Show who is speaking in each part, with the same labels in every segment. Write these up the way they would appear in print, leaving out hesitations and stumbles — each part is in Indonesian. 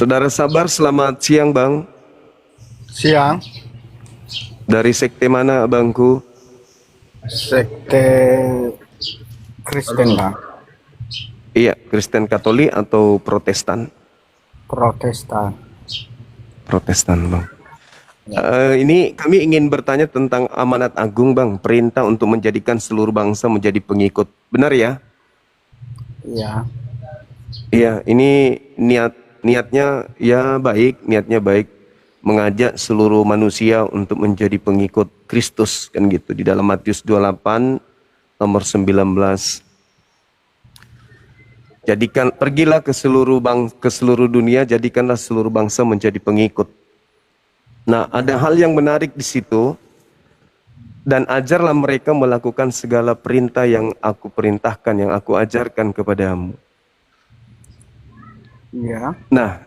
Speaker 1: Saudara Sabar, selamat siang Bang.
Speaker 2: Siang,
Speaker 1: Dari sekte mana Abangku?
Speaker 2: sekte Kristen Bang,
Speaker 1: Iya, Kristen Katolik atau Protestan?
Speaker 2: Protestan.
Speaker 1: Protestan Bang.
Speaker 2: Ya,
Speaker 1: Ini kami ingin bertanya tentang amanat agung Bang, perintah untuk menjadikan seluruh bangsa menjadi pengikut. Benar ya?
Speaker 2: iya,
Speaker 1: Iya, ini niatnya ya baik, niatnya baik, mengajak seluruh manusia untuk menjadi pengikut Kristus kan gitu di dalam Matius 28 nomor 19. Pergilah ke seluruh dunia, jadikanlah seluruh bangsa menjadi pengikut. Nah, ada hal yang menarik di situ, dan ajarlah mereka melakukan segala perintah yang aku perintahkan, yang aku ajarkan kepadamu.
Speaker 2: iya.
Speaker 1: Nah,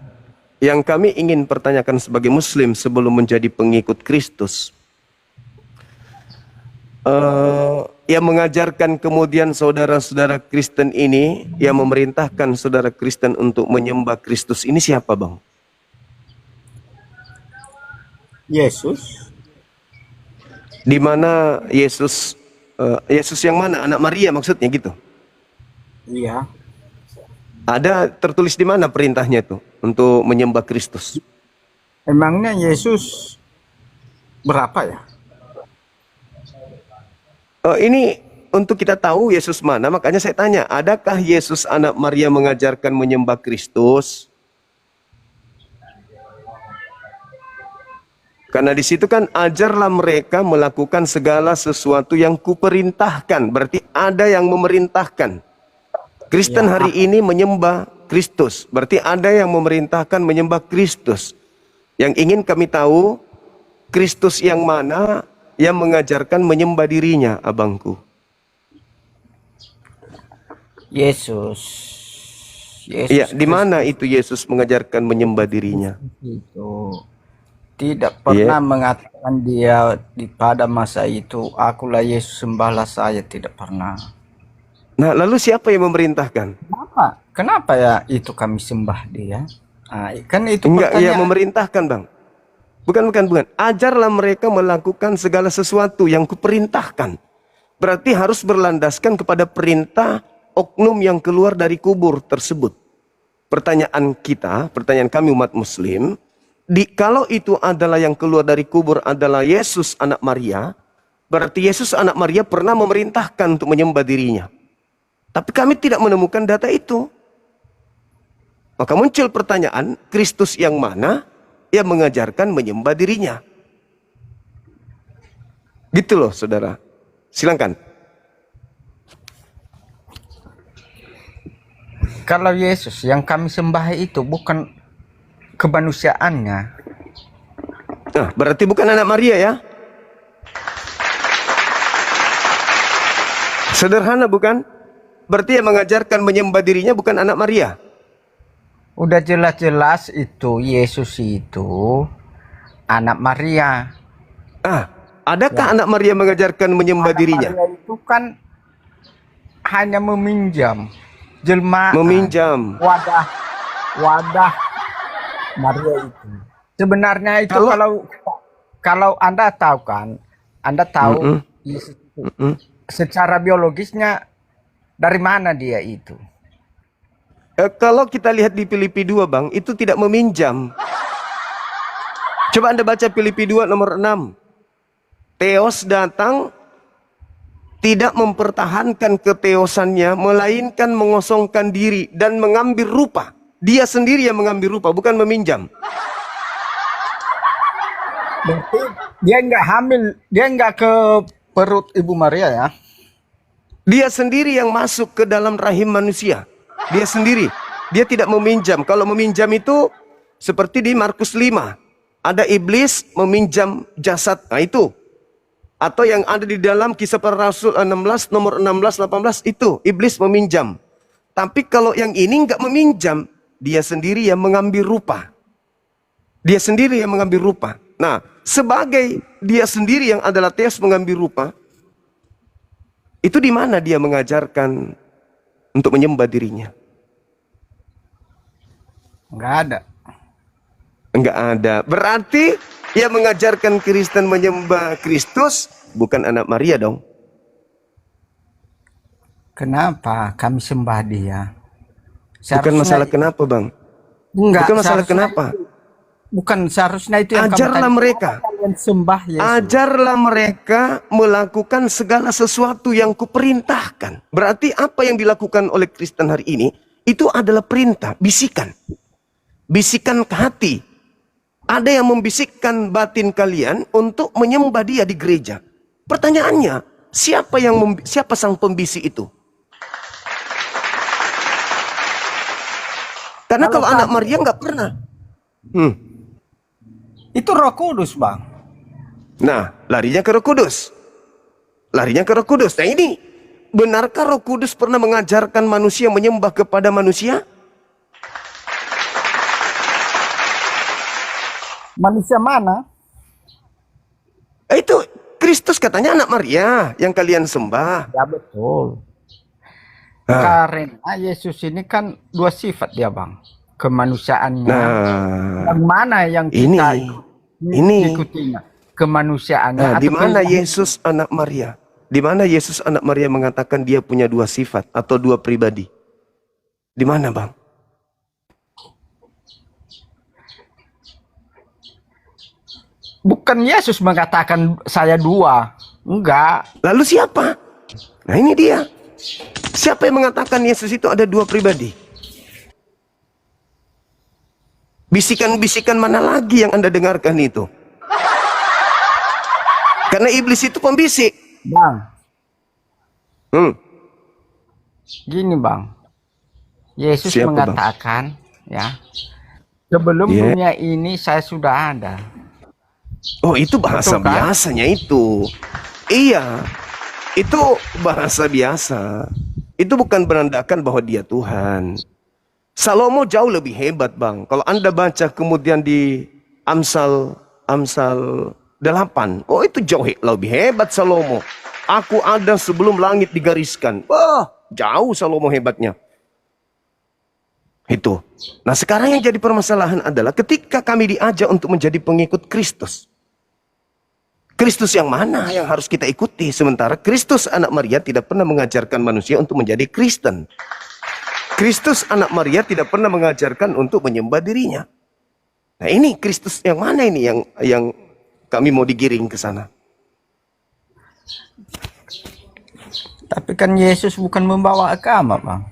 Speaker 1: yang kami ingin pertanyakan sebagai Muslim sebelum menjadi pengikut Kristus, yang mengajarkan kemudian saudara-saudara Kristen ini, yang memerintahkan saudara Kristen untuk menyembah Kristus ini siapa Bang?
Speaker 2: Yesus,
Speaker 1: Di mana Yesus, Yesus yang mana? Anak Maria maksudnya gitu.
Speaker 2: iya.
Speaker 1: Ada tertulis di mana perintahnya itu untuk menyembah Kristus?
Speaker 2: Emangnya Yesus berapa ya?
Speaker 1: Ini untuk kita tahu Yesus mana, makanya saya tanya, adakah Yesus anak Maria mengajarkan menyembah Kristus? Karena di situ kan ajarlah mereka melakukan segala sesuatu yang kuperintahkan. Berarti ada yang memerintahkan. Kristen
Speaker 2: Ya,
Speaker 1: hari ini menyembah Kristus. Berarti ada yang memerintahkan menyembah Kristus. Yang ingin kami tahu, Kristus yang mana yang mengajarkan menyembah dirinya, abangku?
Speaker 2: Yesus.
Speaker 1: Iya,
Speaker 2: Yesus
Speaker 1: di mana
Speaker 2: Kristus
Speaker 1: itu Yesus mengajarkan menyembah dirinya?
Speaker 2: itu tidak
Speaker 1: Iya.
Speaker 2: pernah mengatakan dia pada masa itu, akulah Yesus, sembahlah saya, tidak pernah.
Speaker 1: Nah, lalu siapa yang memerintahkan?
Speaker 2: Kenapa? Kenapa ya itu kami sembah dia? Kan itu
Speaker 1: Enggak, ya
Speaker 2: pertanyaan.
Speaker 1: memerintahkan, Bang. Bukan. Ajarlah mereka melakukan segala sesuatu yang kuperintahkan. Berarti harus berlandaskan kepada perintah oknum yang keluar dari kubur tersebut. Pertanyaan kami umat Muslim, kalau itu adalah yang keluar dari kubur adalah Yesus anak Maria, berarti Yesus anak Maria pernah memerintahkan untuk menyembah dirinya. Tapi kami tidak menemukan data itu. Maka muncul pertanyaan, Kristus yang mana yang mengajarkan menyembah dirinya? Gitu loh saudara. Silakan.
Speaker 2: Kalau Yesus yang kami sembah itu bukan kemanusiaannya.
Speaker 1: Nah, berarti bukan anak Maria ya? Sederhana bukan? Berarti yang mengajarkan menyembah dirinya bukan anak Maria.
Speaker 2: Udah jelas-jelas itu Yesus itu anak Maria.
Speaker 1: Adakah
Speaker 2: Ya.
Speaker 1: anak Maria mengajarkan menyembah
Speaker 2: Anak
Speaker 1: dirinya?
Speaker 2: Maria itu kan hanya meminjam jelmaan
Speaker 1: Meminjam.
Speaker 2: wadah Maria itu. Sebenarnya itu kalau Anda tahu kan, Anda tahu Yesus itu secara biologisnya dari mana dia itu?
Speaker 1: Kalau kita lihat di Filipi 2 Bang, itu tidak meminjam. Coba Anda baca Filipi 2 nomor 6. Theos datang tidak mempertahankan keteosannya, melainkan mengosongkan diri dan mengambil rupa. Dia sendiri yang mengambil rupa, bukan meminjam.
Speaker 2: Berarti dia nggak hamil, dia nggak ke perut Ibu Maria ya?
Speaker 1: Dia sendiri yang masuk ke dalam rahim manusia. Dia sendiri. Dia tidak meminjam. Kalau meminjam itu seperti di Markus 5. Ada iblis meminjam jasad. Nah itu. Atau yang ada di dalam Kisah Para Rasul 16, nomor 16, 18 itu. Iblis meminjam. Tapi kalau yang ini nggak meminjam. Dia sendiri yang mengambil rupa. Dia sendiri yang mengambil rupa. Nah, sebagai dia sendiri yang adalah Theos mengambil rupa, itu di mana dia mengajarkan untuk menyembah dirinya?
Speaker 2: Nggak ada.
Speaker 1: Enggak ada. Berarti yang mengajarkan Kristen menyembah Kristus bukan anak Maria dong.
Speaker 2: Kenapa kami sembah dia?
Speaker 1: Bukan masalah kenapa, Bang.
Speaker 2: Enggak,
Speaker 1: Bukan masalah kenapa.
Speaker 2: Bukan seharusnya itu yang
Speaker 1: Ajarlah
Speaker 2: kamu
Speaker 1: mereka.
Speaker 2: kalian sembah Yesus.
Speaker 1: Ajarlah mereka melakukan segala sesuatu yang kuperintahkan. Berarti apa yang dilakukan oleh Kristen hari ini itu adalah perintah, bisikan. Bisikan ke hati. Ada yang membisikkan batin kalian untuk menyembah dia di gereja. Pertanyaannya, siapa sang pembisik itu? Karena kalau anak Maria nggak pernah.
Speaker 2: Itu Roh Kudus, Bang.
Speaker 1: Nah, larinya ke Roh Kudus. Larinya ke Roh Kudus. Nah ini, benarkah Roh Kudus pernah mengajarkan manusia menyembah kepada manusia?
Speaker 2: Manusia mana?
Speaker 1: Itu Kristus katanya anak Maria yang kalian sembah.
Speaker 2: Ya betul. Karena Yesus ini kan dua sifat dia, Bang. Kemanusiaannya.
Speaker 1: Nah,
Speaker 2: yang mana yang kita
Speaker 1: ini
Speaker 2: ikutinya? Kemanusiaannya.
Speaker 1: Nah, di mana
Speaker 2: pilihan?
Speaker 1: Yesus anak Maria? Di mana Yesus anak Maria mengatakan dia punya dua sifat atau dua pribadi? Di mana, Bang?
Speaker 2: Bukan Yesus mengatakan saya dua. Enggak.
Speaker 1: Lalu siapa? Nah ini dia. Siapa yang mengatakan Yesus itu ada dua pribadi? Bisikan-bisikan mana lagi yang Anda dengarkan itu? Karena iblis itu pembisik.
Speaker 2: Bang. Gini, Bang. Yesus
Speaker 1: Siapa,
Speaker 2: mengatakan, Bang? Ya. Sebelum dunia ini saya sudah ada.
Speaker 1: Oh, itu bahasa
Speaker 2: Betul, kan?
Speaker 1: biasanya itu. Iya. Itu bahasa biasa. Itu bukan menandakan bahwa dia Tuhan. Salomo jauh lebih hebat, Bang. Kalau Anda baca kemudian di Amsal 8. Oh, itu jauh lebih hebat Salomo. Aku ada sebelum langit digariskan. Wah, jauh Salomo hebatnya. Itu. Nah, sekarang yang jadi permasalahan adalah ketika kami diajak untuk menjadi pengikut Kristus. Kristus yang mana yang harus kita ikuti? Sementara Kristus anak Maria tidak pernah mengajarkan manusia untuk menjadi Kristen. Kristus anak Maria tidak pernah mengajarkan untuk menyembah dirinya. Nah ini Kristus yang mana ini yang kami mau digiring ke sana?
Speaker 2: Tapi kan Yesus bukan membawa agama, Bang.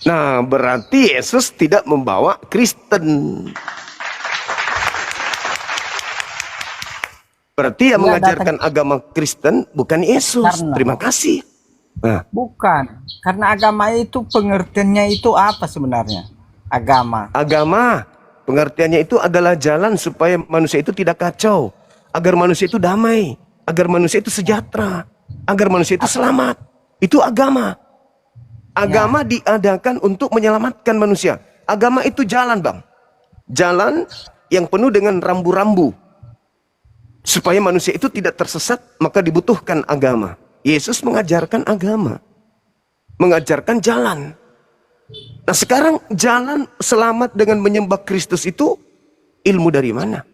Speaker 1: Nah berarti Yesus tidak membawa Kristen. Berarti yang mengajarkan agama Kristen bukan Yesus.
Speaker 2: Karena,
Speaker 1: terima kasih. Nah.
Speaker 2: Bukan. Karena agama itu pengertiannya itu apa sebenarnya? Agama.
Speaker 1: Agama pengertiannya itu adalah jalan supaya manusia itu tidak kacau. Agar manusia itu damai. Agar manusia itu sejahtera. Agar manusia itu selamat. Itu agama. Agama diadakan untuk menyelamatkan manusia. Agama itu jalan, Bang. Jalan yang penuh dengan rambu-rambu. Supaya manusia itu tidak tersesat, maka dibutuhkan agama. Yesus mengajarkan agama. Mengajarkan jalan. Nah sekarang jalan selamat dengan menyembah Kristus itu ilmu dari mana?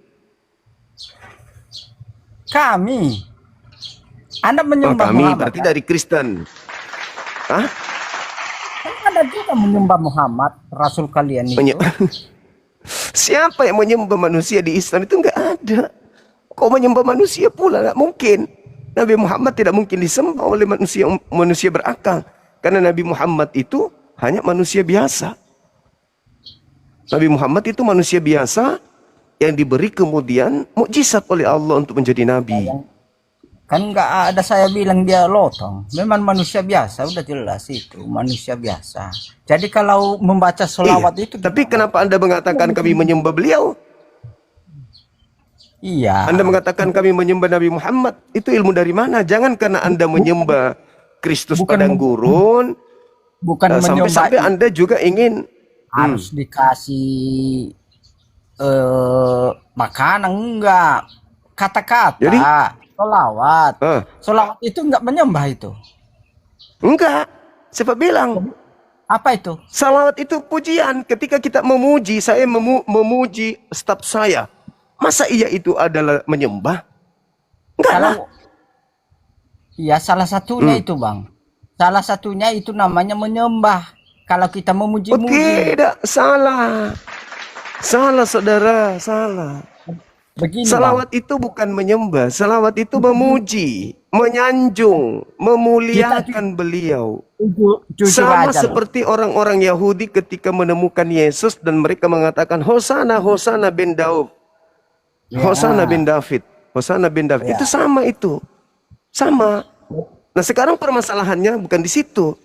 Speaker 2: Kami. Anda menyembah
Speaker 1: kami
Speaker 2: Muhammad.
Speaker 1: berarti dari Kristen. Hah?
Speaker 2: Kan ada juga menyembah Muhammad, Rasul kalian itu.
Speaker 1: Siapa yang menyembah manusia di Islam itu nggak ada. Kau menyembah manusia pula, nggak mungkin. Nabi Muhammad tidak mungkin disembah oleh manusia berakal. Karena Nabi Muhammad itu hanya manusia biasa. Nabi Muhammad itu manusia biasa yang diberi kemudian mukjizat oleh Allah untuk menjadi nabi.
Speaker 2: Kan nggak ada saya bilang dia lotong. Memang manusia biasa, udah jelas itu. Manusia biasa. Jadi kalau membaca sholawat itu...
Speaker 1: Tapi kenapa Anda mengatakan kami menyembah beliau?
Speaker 2: Iya.
Speaker 1: Anda mengatakan kami menyembah Nabi Muhammad. Itu ilmu dari mana? Jangan karena Anda menyembah Kristus padang gurun.
Speaker 2: Bukan
Speaker 1: sampai Anda juga ingin
Speaker 2: harus dikasih makanan, enggak. Kata-kata. Jadi sholawat itu enggak menyembah itu.
Speaker 1: Enggak. Siapa bilang?
Speaker 2: Apa itu?
Speaker 1: Salawat itu pujian. Ketika kita memuji, saya memuji staf saya. Masa iya itu adalah menyembah? Enggak lah.
Speaker 2: Kalau ya salah satunya
Speaker 1: Hmm.
Speaker 2: itu Bang. Salah satunya itu namanya menyembah. Kalau kita
Speaker 1: Oh
Speaker 2: memuji-muji.
Speaker 1: tidak, salah. Salah saudara, salah.
Speaker 2: Begini Bang.
Speaker 1: Salawat itu bukan menyembah. Salawat itu memuji, menyanjung, memuliakan beliau.
Speaker 2: Jujur
Speaker 1: Sama
Speaker 2: aja loh.
Speaker 1: seperti orang-orang Yahudi ketika menemukan Yesus dan mereka mengatakan Hosana, Hosana bin Daud.
Speaker 2: Ya.
Speaker 1: Hosana bin David. Hosana bin David.
Speaker 2: Ya.
Speaker 1: Itu sama itu. Sama. Nah sekarang permasalahannya bukan di situ.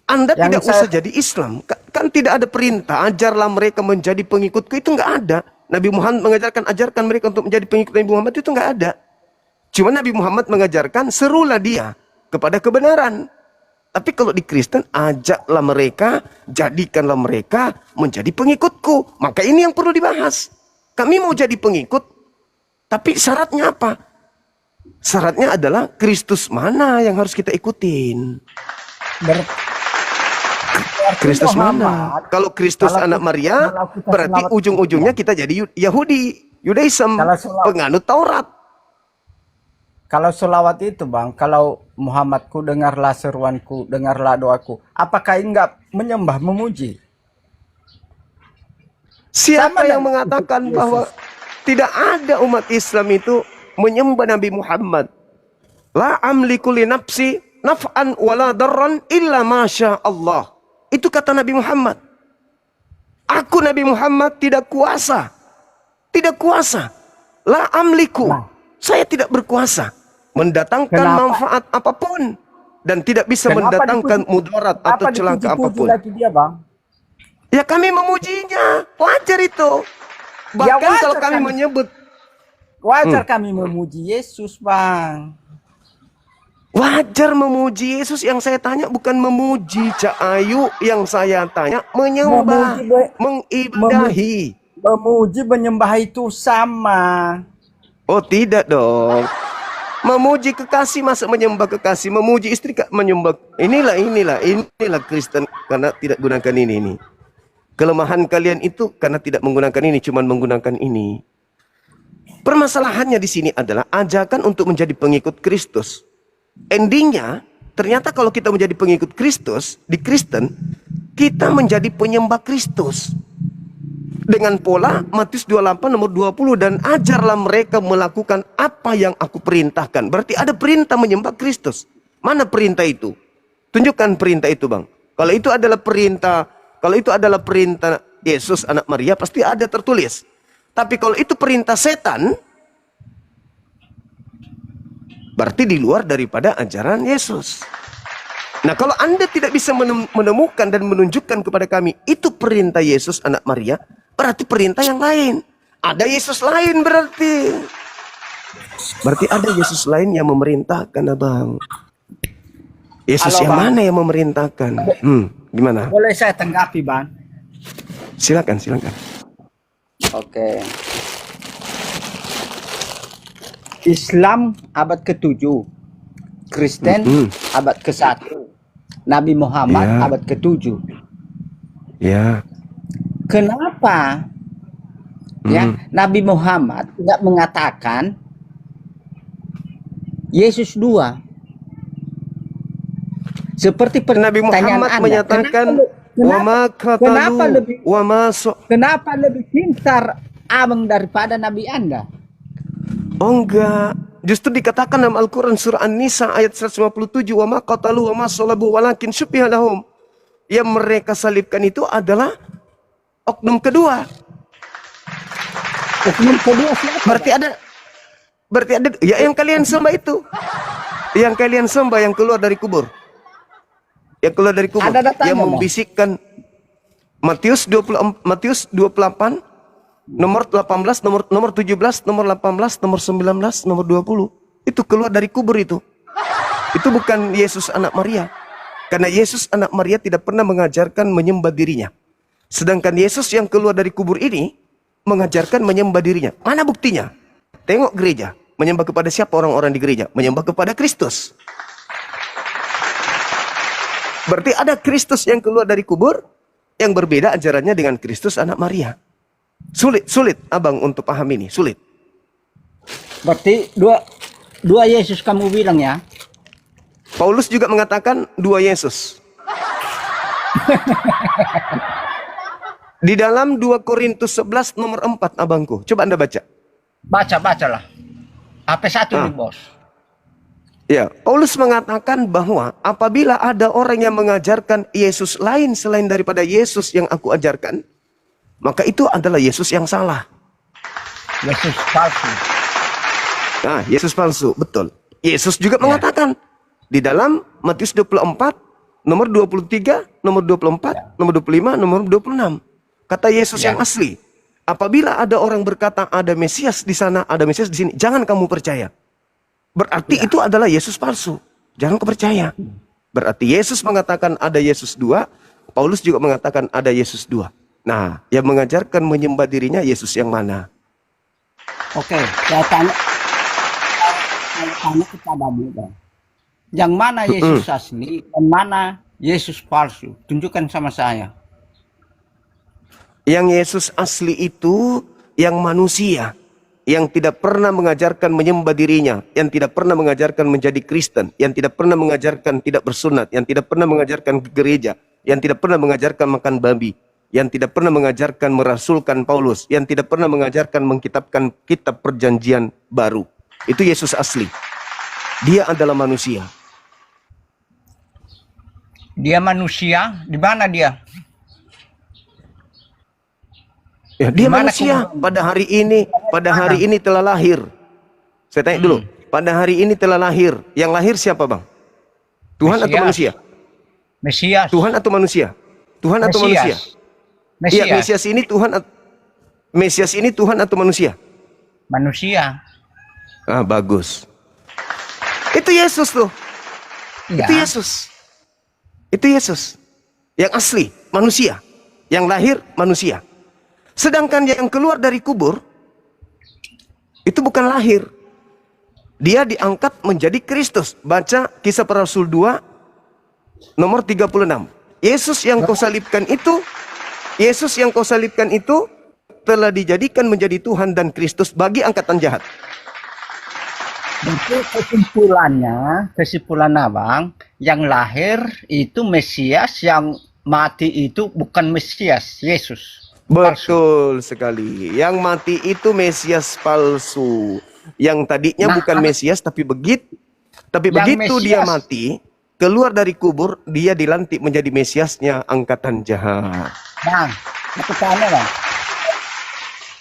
Speaker 1: Anda
Speaker 2: Yang
Speaker 1: tidak
Speaker 2: saya-
Speaker 1: usah jadi Islam. Kan tidak ada perintah, ajarlah mereka menjadi pengikutku. Itu nggak ada. Nabi Muhammad mengajarkan, ajarkan mereka untuk menjadi pengikut Nabi Muhammad. Itu nggak ada. Cuma Nabi Muhammad mengajarkan, serulah dia kepada kebenaran. Tapi kalau di Kristen, ajaklah mereka, jadikanlah mereka menjadi pengikutku. Maka ini yang perlu dibahas. Kami mau jadi pengikut, tapi syaratnya apa? Syaratnya adalah Kristus mana yang harus kita ikutin. Kristus mana? Kalau Kristus
Speaker 2: Kalau
Speaker 1: anak Maria,
Speaker 2: kalau kita
Speaker 1: berarti
Speaker 2: selawat-
Speaker 1: ujung-ujungnya kita jadi Yahudi, Yudaism,
Speaker 2: Kalau selawat-
Speaker 1: penganut Taurat.
Speaker 2: Kalau selawat itu Bang, kalau Muhammadku dengarlah seruanku, dengarlah doaku. Apakah enggak menyembah, memuji?
Speaker 1: Siapa
Speaker 2: Sama
Speaker 1: yang
Speaker 2: dengan
Speaker 1: mengatakan
Speaker 2: Yesus.
Speaker 1: bahwa tidak ada umat Islam itu menyembah Nabi Muhammad? La amliku li nafsi naf'an wala darran illa masya Allah. Itu kata Nabi Muhammad. Aku Nabi Muhammad tidak kuasa. Tidak kuasa. La amliku. Saya tidak berkuasa mendatangkan
Speaker 2: Kenapa?
Speaker 1: manfaat apapun dan tidak bisa
Speaker 2: Kenapa
Speaker 1: mendatangkan
Speaker 2: dipuji-
Speaker 1: mudarat atau
Speaker 2: Apa
Speaker 1: celaka
Speaker 2: dipuji-puji
Speaker 1: apapun.
Speaker 2: lagi dia Bang?
Speaker 1: Ya kami memujinya, wajar itu.
Speaker 2: Ya,
Speaker 1: Bahkan
Speaker 2: wajar
Speaker 1: kalau kami
Speaker 2: kan.
Speaker 1: menyebut,
Speaker 2: Wajar kami memuji Yesus Bang.
Speaker 1: wajar memuji Yesus, yang saya tanya bukan memuji Cak Ayu, yang saya tanya menyembah, mengibadahi.
Speaker 2: Memuji, menyembah itu sama.
Speaker 1: Oh tidak dong. Memuji kekasih masa menyembah kekasih, memuji istri menyembah. Inilah Kristen karena tidak gunakan ini. Kelemahan kalian itu karena tidak menggunakan ini, cuma menggunakan ini. Permasalahannya di sini adalah ajakan untuk menjadi pengikut Kristus. Endingnya, ternyata kalau kita menjadi pengikut Kristus, di Kristen, kita menjadi penyembah Kristus. Dengan pola Matius 28 nomor 20, dan ajarlah mereka melakukan apa yang aku perintahkan. Berarti ada perintah menyembah Kristus. Mana perintah itu? Tunjukkan perintah itu Bang. Kalau itu adalah perintah Yesus anak Maria, pasti ada tertulis. Tapi kalau itu perintah setan, berarti di luar daripada ajaran Yesus. Nah kalau Anda tidak bisa menemukan dan menunjukkan kepada kami itu perintah Yesus anak Maria, berarti perintah yang lain. Ada Yesus lain berarti. Berarti ada Yesus lain yang memerintahkan Abang. Yesus
Speaker 2: Halo,
Speaker 1: yang
Speaker 2: Bang.
Speaker 1: mana yang memerintahkan? Gimana?
Speaker 2: Boleh saya tanggapi Bang?
Speaker 1: Silakan.
Speaker 2: Oke. Islam abad ke-7, Kristen abad ke-1, Nabi Muhammad
Speaker 1: Ya.
Speaker 2: abad ke-7.
Speaker 1: Ya.
Speaker 2: Kenapa ya Nabi Muhammad tidak mengatakan Yesus 2? Seperti
Speaker 1: Nabi
Speaker 2: pertanyaan
Speaker 1: Muhammad
Speaker 2: Anda,
Speaker 1: menyatakan wa ma
Speaker 2: kenapa
Speaker 1: qatalu
Speaker 2: lebih
Speaker 1: wa ma
Speaker 2: kenapa lebih pintar Abang daripada Nabi Anda?
Speaker 1: Oh enggak. Justru dikatakan dalam Al-Quran surah An-Nisa ayat 157, wa ma qatalu wa ma salabu walakin syubbiha lahum. Yang mereka salibkan itu adalah oknum kedua.
Speaker 2: Oknum kedua siapa?
Speaker 1: Berarti ada ya yang kalian sembah itu. Yang kalian sembah yang keluar dari kubur. Yang keluar dari kubur.
Speaker 2: Ada datanya,
Speaker 1: Yang
Speaker 2: Bang?
Speaker 1: membisikkan Matius 28 nomor 18, nomor 17, nomor 18, nomor 19, nomor 20. Itu keluar dari kubur itu. Itu bukan Yesus anak Maria. Karena Yesus anak Maria tidak pernah mengajarkan menyembah dirinya. Sedangkan Yesus yang keluar dari kubur ini mengajarkan menyembah dirinya. Mana buktinya? Tengok gereja. Menyembah kepada siapa orang-orang di gereja? Menyembah kepada Kristus. Berarti ada Kristus yang keluar dari kubur yang berbeda ajarannya dengan Kristus anak Maria. Sulit abang untuk paham ini, sulit.
Speaker 2: Berarti dua Yesus kamu bilang ya?
Speaker 1: Paulus juga mengatakan dua Yesus. Di dalam 2 Korintus 11 nomor 4 abangku. Coba Anda baca.
Speaker 2: Bacalah. Apa satu nih bos?
Speaker 1: Ya, Paulus mengatakan bahwa apabila ada orang yang mengajarkan Yesus lain selain daripada Yesus yang aku ajarkan, maka itu adalah Yesus yang salah.
Speaker 2: Yesus palsu.
Speaker 1: Nah, Yesus palsu, betul. Yesus juga mengatakan di dalam Matius 24, nomor 23, nomor 24, nomor 25, nomor 26. Kata Yesus yang asli, apabila ada orang berkata ada Mesias di sana, ada Mesias di sini, jangan kamu percaya. Berarti itu adalah Yesus palsu. Jangan percaya. Berarti Yesus mengatakan ada Yesus dua, Paulus juga mengatakan ada Yesus dua. Nah, yang mengajarkan menyembah dirinya Yesus yang mana?
Speaker 2: Oke, saya tanya kepada Bunda. Yang mana Yesus asli dan mana Yesus palsu? Tunjukkan sama saya.
Speaker 1: Yang Yesus asli itu yang manusia, yang tidak pernah mengajarkan menyembah dirinya, yang tidak pernah mengajarkan menjadi Kristen, yang tidak pernah mengajarkan tidak bersunat, yang tidak pernah mengajarkan ke gereja, yang tidak pernah mengajarkan makan babi, yang tidak pernah mengajarkan merasulkan Paulus, yang tidak pernah mengajarkan mengkitabkan kitab perjanjian baru. Itu Yesus asli. Dia adalah manusia.
Speaker 2: Dia manusia, di mana dia?
Speaker 1: Ya, dia manusia. Pada hari ini telah lahir. Saya tanya dulu, pada hari ini telah lahir. Yang lahir siapa, Bang? Tuhan atau manusia?
Speaker 2: Mesias.
Speaker 1: Tuhan atau manusia? Tuhan atau manusia? Iya, Mesias ini Tuhan. Mesias ini Tuhan atau manusia?
Speaker 2: Manusia.
Speaker 1: Ah, bagus. Itu Yesus loh.
Speaker 2: Ya.
Speaker 1: Itu Yesus. Itu Yesus. Yang asli, manusia. Yang lahir, manusia. Sedangkan yang keluar dari kubur, itu bukan lahir. Dia diangkat menjadi Kristus. Baca Kisah Para Rasul 2, nomor 36. Yesus yang kau salibkan itu, telah dijadikan menjadi Tuhan dan Kristus bagi angkatan jahat.
Speaker 2: Itu kesimpulan abang, yang lahir itu Mesias, yang mati itu bukan Mesias, Yesus.
Speaker 1: Betul sekali. Yang mati itu Mesias palsu. Yang tadinya bukan Mesias, tapi begitu Mesias, dia mati, keluar dari kubur, dia dilantik menjadi Mesiasnya angkatan jahat.
Speaker 2: Bang, aku tanya bang.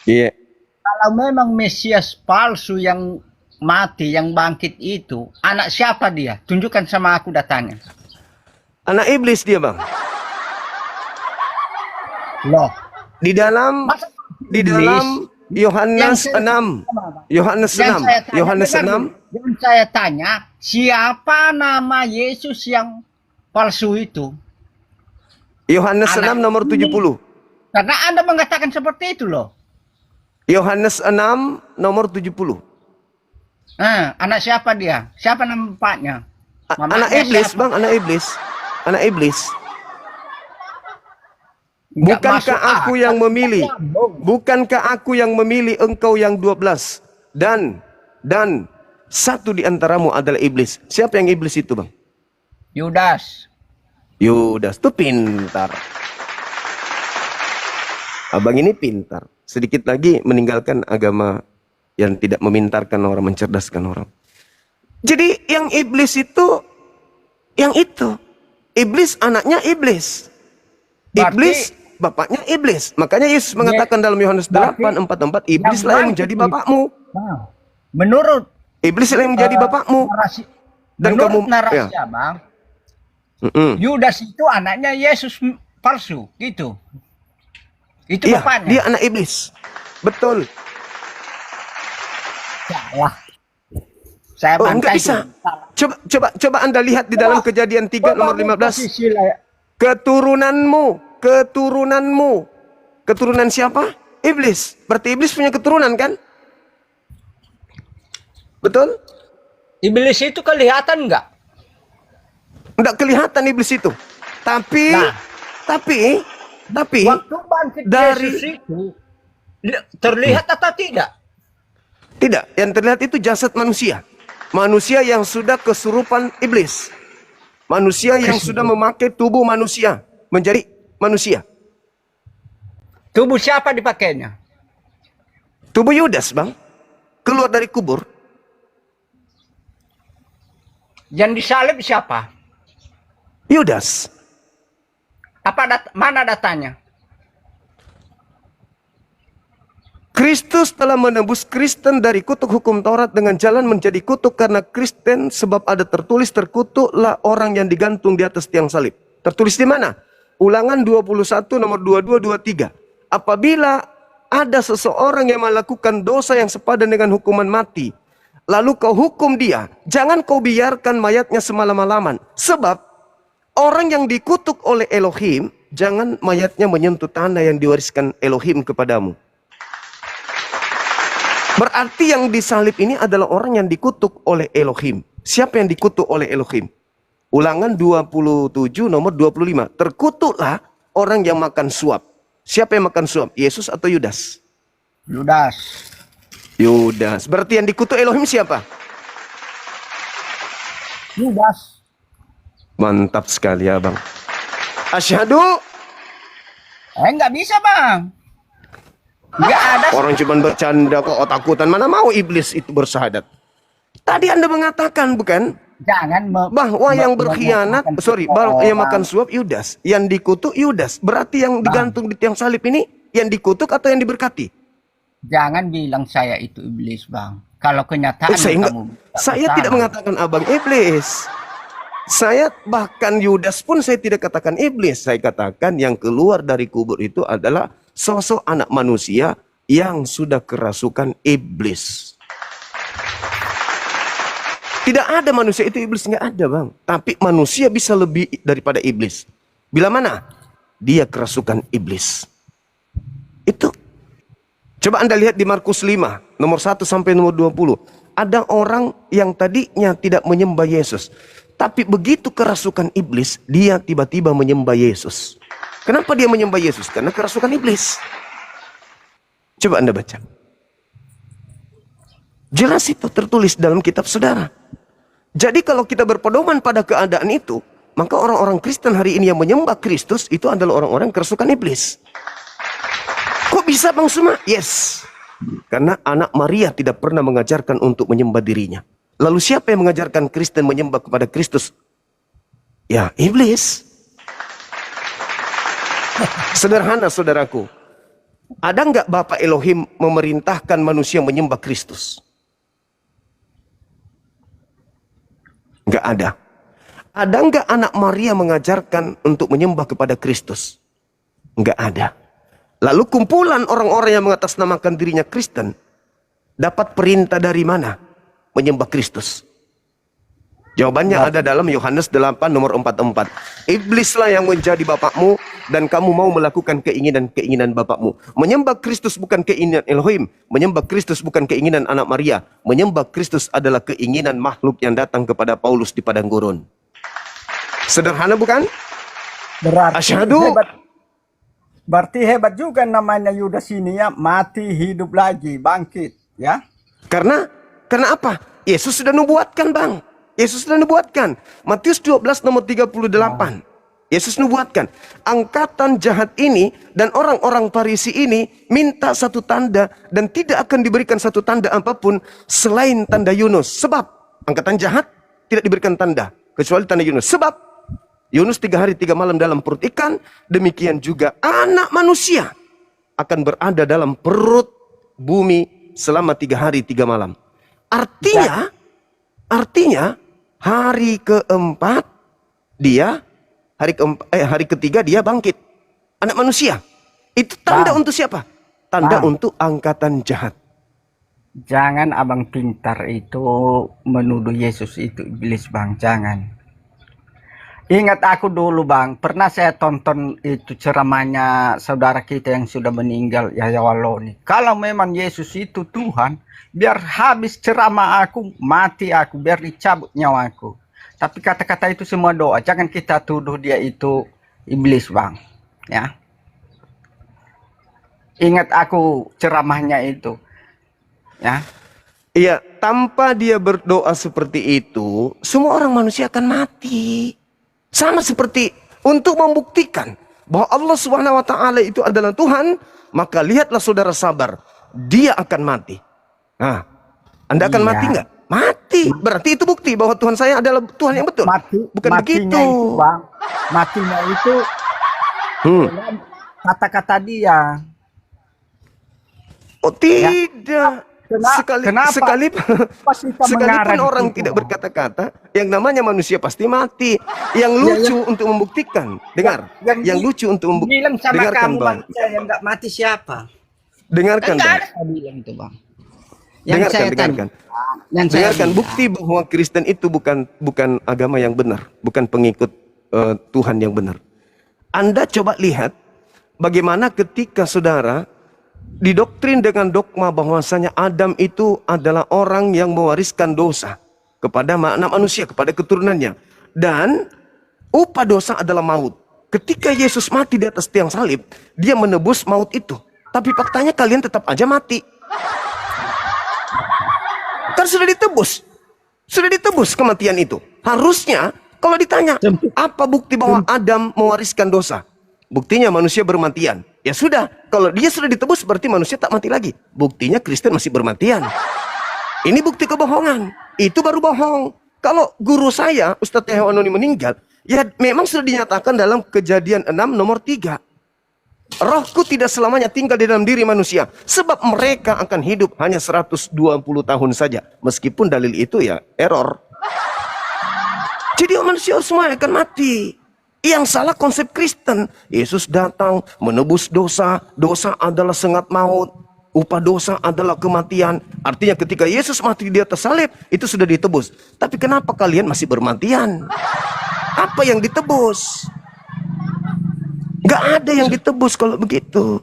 Speaker 1: Iya.
Speaker 2: Kalau memang Mesias palsu yang mati, yang bangkit itu, anak siapa dia? Tunjukkan sama aku datanya.
Speaker 1: Anak iblis dia, Bang.
Speaker 2: Loh.
Speaker 1: Di dalam Yohanes 6. Yohanes 6.
Speaker 2: Yang saya tanya, siapa nama Yesus yang palsu itu?
Speaker 1: Yohanes 6 nomor 70.
Speaker 2: Karena Anda mengatakan seperti itu loh.
Speaker 1: Yohanes 6 nomor 70.
Speaker 2: Anak siapa dia? Siapa nama bapaknya?
Speaker 1: Anak iblis, siapa? Bang, anak iblis. Anak iblis. Bukankah aku yang memilih? Bukankah aku yang memilih engkau yang 12? Dan satu di antaramu adalah iblis. Siapa yang iblis itu, Bang?
Speaker 2: Yudas.
Speaker 1: Yudas itu pintar. Abang ini pintar. Sedikit lagi meninggalkan agama yang tidak memintarkan orang, mencerdaskan orang. Jadi yang iblis itu, yang itu. Iblis anaknya iblis. Iblis bapaknya iblis. Makanya Yesus mengatakan dalam Yohanes 8:44, iblislah yang menjadi bapakmu.
Speaker 2: Menurut
Speaker 1: iblislah yang menjadi bapakmu.
Speaker 2: Dan kamu narasi Bang. Yudas itu anaknya Yesus palsu, gitu. Itu bapaknya.
Speaker 1: Dia anak iblis. Betul.
Speaker 2: Salah. Saya
Speaker 1: enggak bisa. Coba Anda lihat di dalam Kejadian 3 nomor 15. Keturunan siapa? Iblis. Berarti iblis punya keturunan kan? Betul?
Speaker 2: Iblis itu kelihatan enggak?
Speaker 1: Enggak kelihatan iblis itu. Tapi,
Speaker 2: Nah,
Speaker 1: tapi,
Speaker 2: waktu bangkit
Speaker 1: dari
Speaker 2: Yesus itu terlihat atau tidak?
Speaker 1: tidak, yang terlihat itu jasad manusia. Manusia yang sudah kesurupan iblis. Manusia yang sudah memakai tubuh manusia menjadi manusia.
Speaker 2: Tubuh siapa dipakainya?
Speaker 1: Tubuh Yudas, Bang. Keluar dari kubur.
Speaker 2: Yang disalib siapa?
Speaker 1: Yudas.
Speaker 2: Mana datanya?
Speaker 1: Kristus telah menebus Kristen dari kutuk hukum Taurat dengan jalan menjadi kutuk karena Kristen, sebab ada tertulis terkutuklah orang yang digantung di atas tiang salib. Tertulis di mana? Ulangan 21 nomor 22 23. Apabila ada seseorang yang melakukan dosa yang sepadan dengan hukuman mati, lalu kau hukum dia, jangan kau biarkan mayatnya semalam-malaman. Sebab orang yang dikutuk oleh Elohim, jangan mayatnya menyentuh tanah yang diwariskan Elohim kepadamu. Berarti yang disalib ini adalah orang yang dikutuk oleh Elohim. Siapa yang dikutuk oleh Elohim? Ulangan 27 nomor 25. Terkutuklah orang yang makan suap. Siapa yang makan suap? Yesus atau Yudas?
Speaker 2: Yudas.
Speaker 1: Yudas. Berarti yang dikutuk Elohim siapa?
Speaker 2: Yudas.
Speaker 1: Mantap sekali ya, Bang. Asyhadu.
Speaker 2: Nggak bisa, Bang. Nggak ada.
Speaker 1: Orang cuma bercanda kok, takutan. Mana mau iblis itu bersyahadat? Tadi Anda mengatakan, bukan?
Speaker 2: Jangan
Speaker 1: Bahwa yang berkhianat, yang makan suap Yudas. Yang dikutuk Yudas. Berarti yang digantung di tiang salib ini, yang dikutuk atau yang diberkati?
Speaker 2: Jangan bilang saya itu iblis, Bang. Kalau kenyataan
Speaker 1: saya tidak mengatakan abang iblis. Saya bahkan Yudas pun saya tidak katakan iblis. Saya katakan yang keluar dari kubur itu adalah sosok anak manusia yang sudah kerasukan iblis. Tidak ada manusia itu iblis, nggak ada, Bang. Tapi manusia bisa lebih daripada iblis. Bila mana? Dia kerasukan iblis. Itu. Coba Anda lihat di Markus 5, nomor 1 sampai nomor 20. Ada orang yang tadinya tidak menyembah Yesus. Tapi begitu kerasukan iblis, dia tiba-tiba menyembah Yesus. Kenapa dia menyembah Yesus? Karena kerasukan iblis. Coba Anda baca. Jelas itu tertulis dalam kitab saudara. Jadi kalau kita berpedoman pada keadaan itu, maka orang-orang Kristen hari ini yang menyembah Kristus itu adalah orang-orang kerasukan iblis. Kok bisa, Bang Suma? Yes. Karena anak Maria tidak pernah mengajarkan untuk menyembah dirinya. Lalu siapa yang mengajarkan Kristen menyembah kepada Kristus? Ya, iblis. Sederhana, saudaraku. Ada nggak Bapak Elohim memerintahkan manusia menyembah Kristus? Nggak ada. Ada nggak anak Maria mengajarkan untuk menyembah kepada Kristus? Nggak ada. Lalu kumpulan orang-orang yang mengatasnamakan dirinya Kristen dapat perintah dari mana menyembah Kristus? Jawabannya ada dalam Yohanes 8 nomor 44. Iblislah yang menjadi bapakmu dan kamu mau melakukan keinginan-keinginan bapakmu. Menyembah Kristus bukan keinginan Elohim. Menyembah Kristus bukan keinginan anak Maria. Menyembah Kristus adalah keinginan makhluk yang datang kepada Paulus di padang gurun. Sederhana bukan?
Speaker 2: Berarti
Speaker 1: Asyhadu.
Speaker 2: Berarti hebat juga namanya Yudas ini ya, mati hidup lagi, bangkit, ya.
Speaker 1: Karena apa? Yesus sudah nubuatkan, Bang. Yesus sudah nubuatkan. Matius 12 nomor 38. Yesus nubuatkan. Angkatan jahat ini dan orang-orang Farisi ini minta satu tanda dan tidak akan diberikan satu tanda apapun selain tanda Yunus. Sebab angkatan jahat tidak diberikan tanda kecuali tanda Yunus. Sebab Yunus 3 hari 3 malam dalam perut ikan. Demikian juga anak manusia akan berada dalam perut bumi selama 3 hari 3 malam. Artinya hari keempat dia, hari ketiga dia bangkit. Anak manusia. Itu tanda untuk siapa? Tanda untuk angkatan jahat.
Speaker 2: Jangan abang pintar itu menuduh Yesus itu iblis, Bang. Jangan. Ingat aku dulu, Bang. Pernah saya tonton itu ceramahnya saudara kita yang sudah meninggal, Yahya Waloni. Kalau memang Yesus itu Tuhan, biar habis ceramah aku, mati aku, biar dicabut nyawaku. Tapi kata-kata itu semua doa. Jangan kita tuduh dia itu iblis bang, ya. Ingat aku ceramahnya itu, ya.
Speaker 1: Iya, tanpa dia berdoa seperti itu, semua orang manusia akan mati. Sama seperti untuk membuktikan bahwa Allah Subhanahu wa taala itu adalah Tuhan, maka lihatlah saudara sabar, dia akan mati. Nah, Anda akan
Speaker 2: Iya.
Speaker 1: mati nggak? Mati. Berarti itu bukti bahwa Tuhan saya adalah Tuhan yang betul. Bukan
Speaker 2: Matinya
Speaker 1: begitu.
Speaker 2: itu bang, matinya itu dengan kata-kata dia.
Speaker 1: Oh tidak.
Speaker 2: Kenapa? Pas kita
Speaker 1: Sekalipun
Speaker 2: mengarang
Speaker 1: orang
Speaker 2: itu,
Speaker 1: tidak
Speaker 2: Bang.
Speaker 1: berkata-kata, yang namanya manusia pasti mati. Yang lucu untuk membuktikan, dengar. Yang lucu untuk
Speaker 2: bilang
Speaker 1: membuktikan,
Speaker 2: sama
Speaker 1: dengarkan
Speaker 2: kamu
Speaker 1: bang.
Speaker 2: manusia yang nggak mati siapa?
Speaker 1: Dengarkan
Speaker 2: Enggak
Speaker 1: bang.
Speaker 2: ada saya bilang itu bang.
Speaker 1: Dengarkan. Dengarkan bukti bahwa Kristen itu bukan agama yang benar, bukan pengikut Tuhan yang benar. Anda coba lihat bagaimana ketika saudara didoktrin dengan dogma bahwasanya Adam itu adalah orang yang mewariskan dosa kepada anak manusia, kepada keturunannya. Dan upah dosa adalah maut. Ketika Yesus mati di atas tiang salib, dia menebus maut itu. Tapi faktanya kalian tetap aja mati. Kan sudah ditebus. Sudah ditebus kematian itu. Harusnya kalau ditanya, apa bukti bahwa Adam mewariskan dosa? Buktinya manusia bermatian. Ya sudah, kalau dia sudah ditebus berarti manusia tak mati lagi. Buktinya Kristen masih bermatian. Ini bukti kebohongan. Itu baru bohong. Kalau guru saya, Ustadz Yahya Anoni meninggal, ya memang sudah dinyatakan dalam Kejadian 6 nomor 3. Rohku tidak selamanya tinggal di dalam diri manusia. Sebab mereka akan hidup hanya 120 tahun saja. Meskipun dalil itu ya error. Jadi manusia semua akan mati. Yang salah konsep Kristen. Yesus datang menebus dosa. Dosa adalah sengat maut. Upah dosa adalah kematian. Artinya ketika Yesus mati di atas salib, itu sudah ditebus. Tapi kenapa kalian masih bermatian? Apa yang ditebus? Gak ada yang ditebus kalau begitu.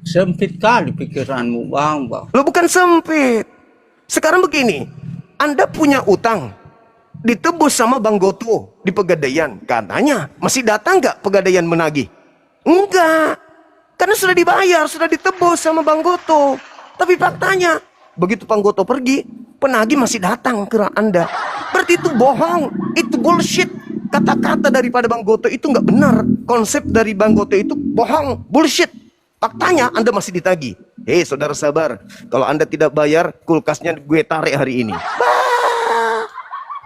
Speaker 3: Sempit kali pikiranmu bang.
Speaker 1: Lo bukan sempit. Sekarang begini. Anda punya utang. Ditebus sama Bang Goto di Pegadaian. Katanya masih datang nggak Pegadaian menagih? Enggak. Karena sudah dibayar, sudah ditebus sama Bang Goto. Tapi faktanya, begitu Bang Goto pergi, penagih masih datang ke Anda. Berarti itu bohong. Itu bullshit. Kata-kata daripada Bang Goto itu nggak benar. Konsep dari Bang Goto itu bohong. Bullshit. Faktanya Anda masih ditagih. Hei saudara sabar. Kalau Anda tidak bayar, kulkasnya gue tarik hari ini.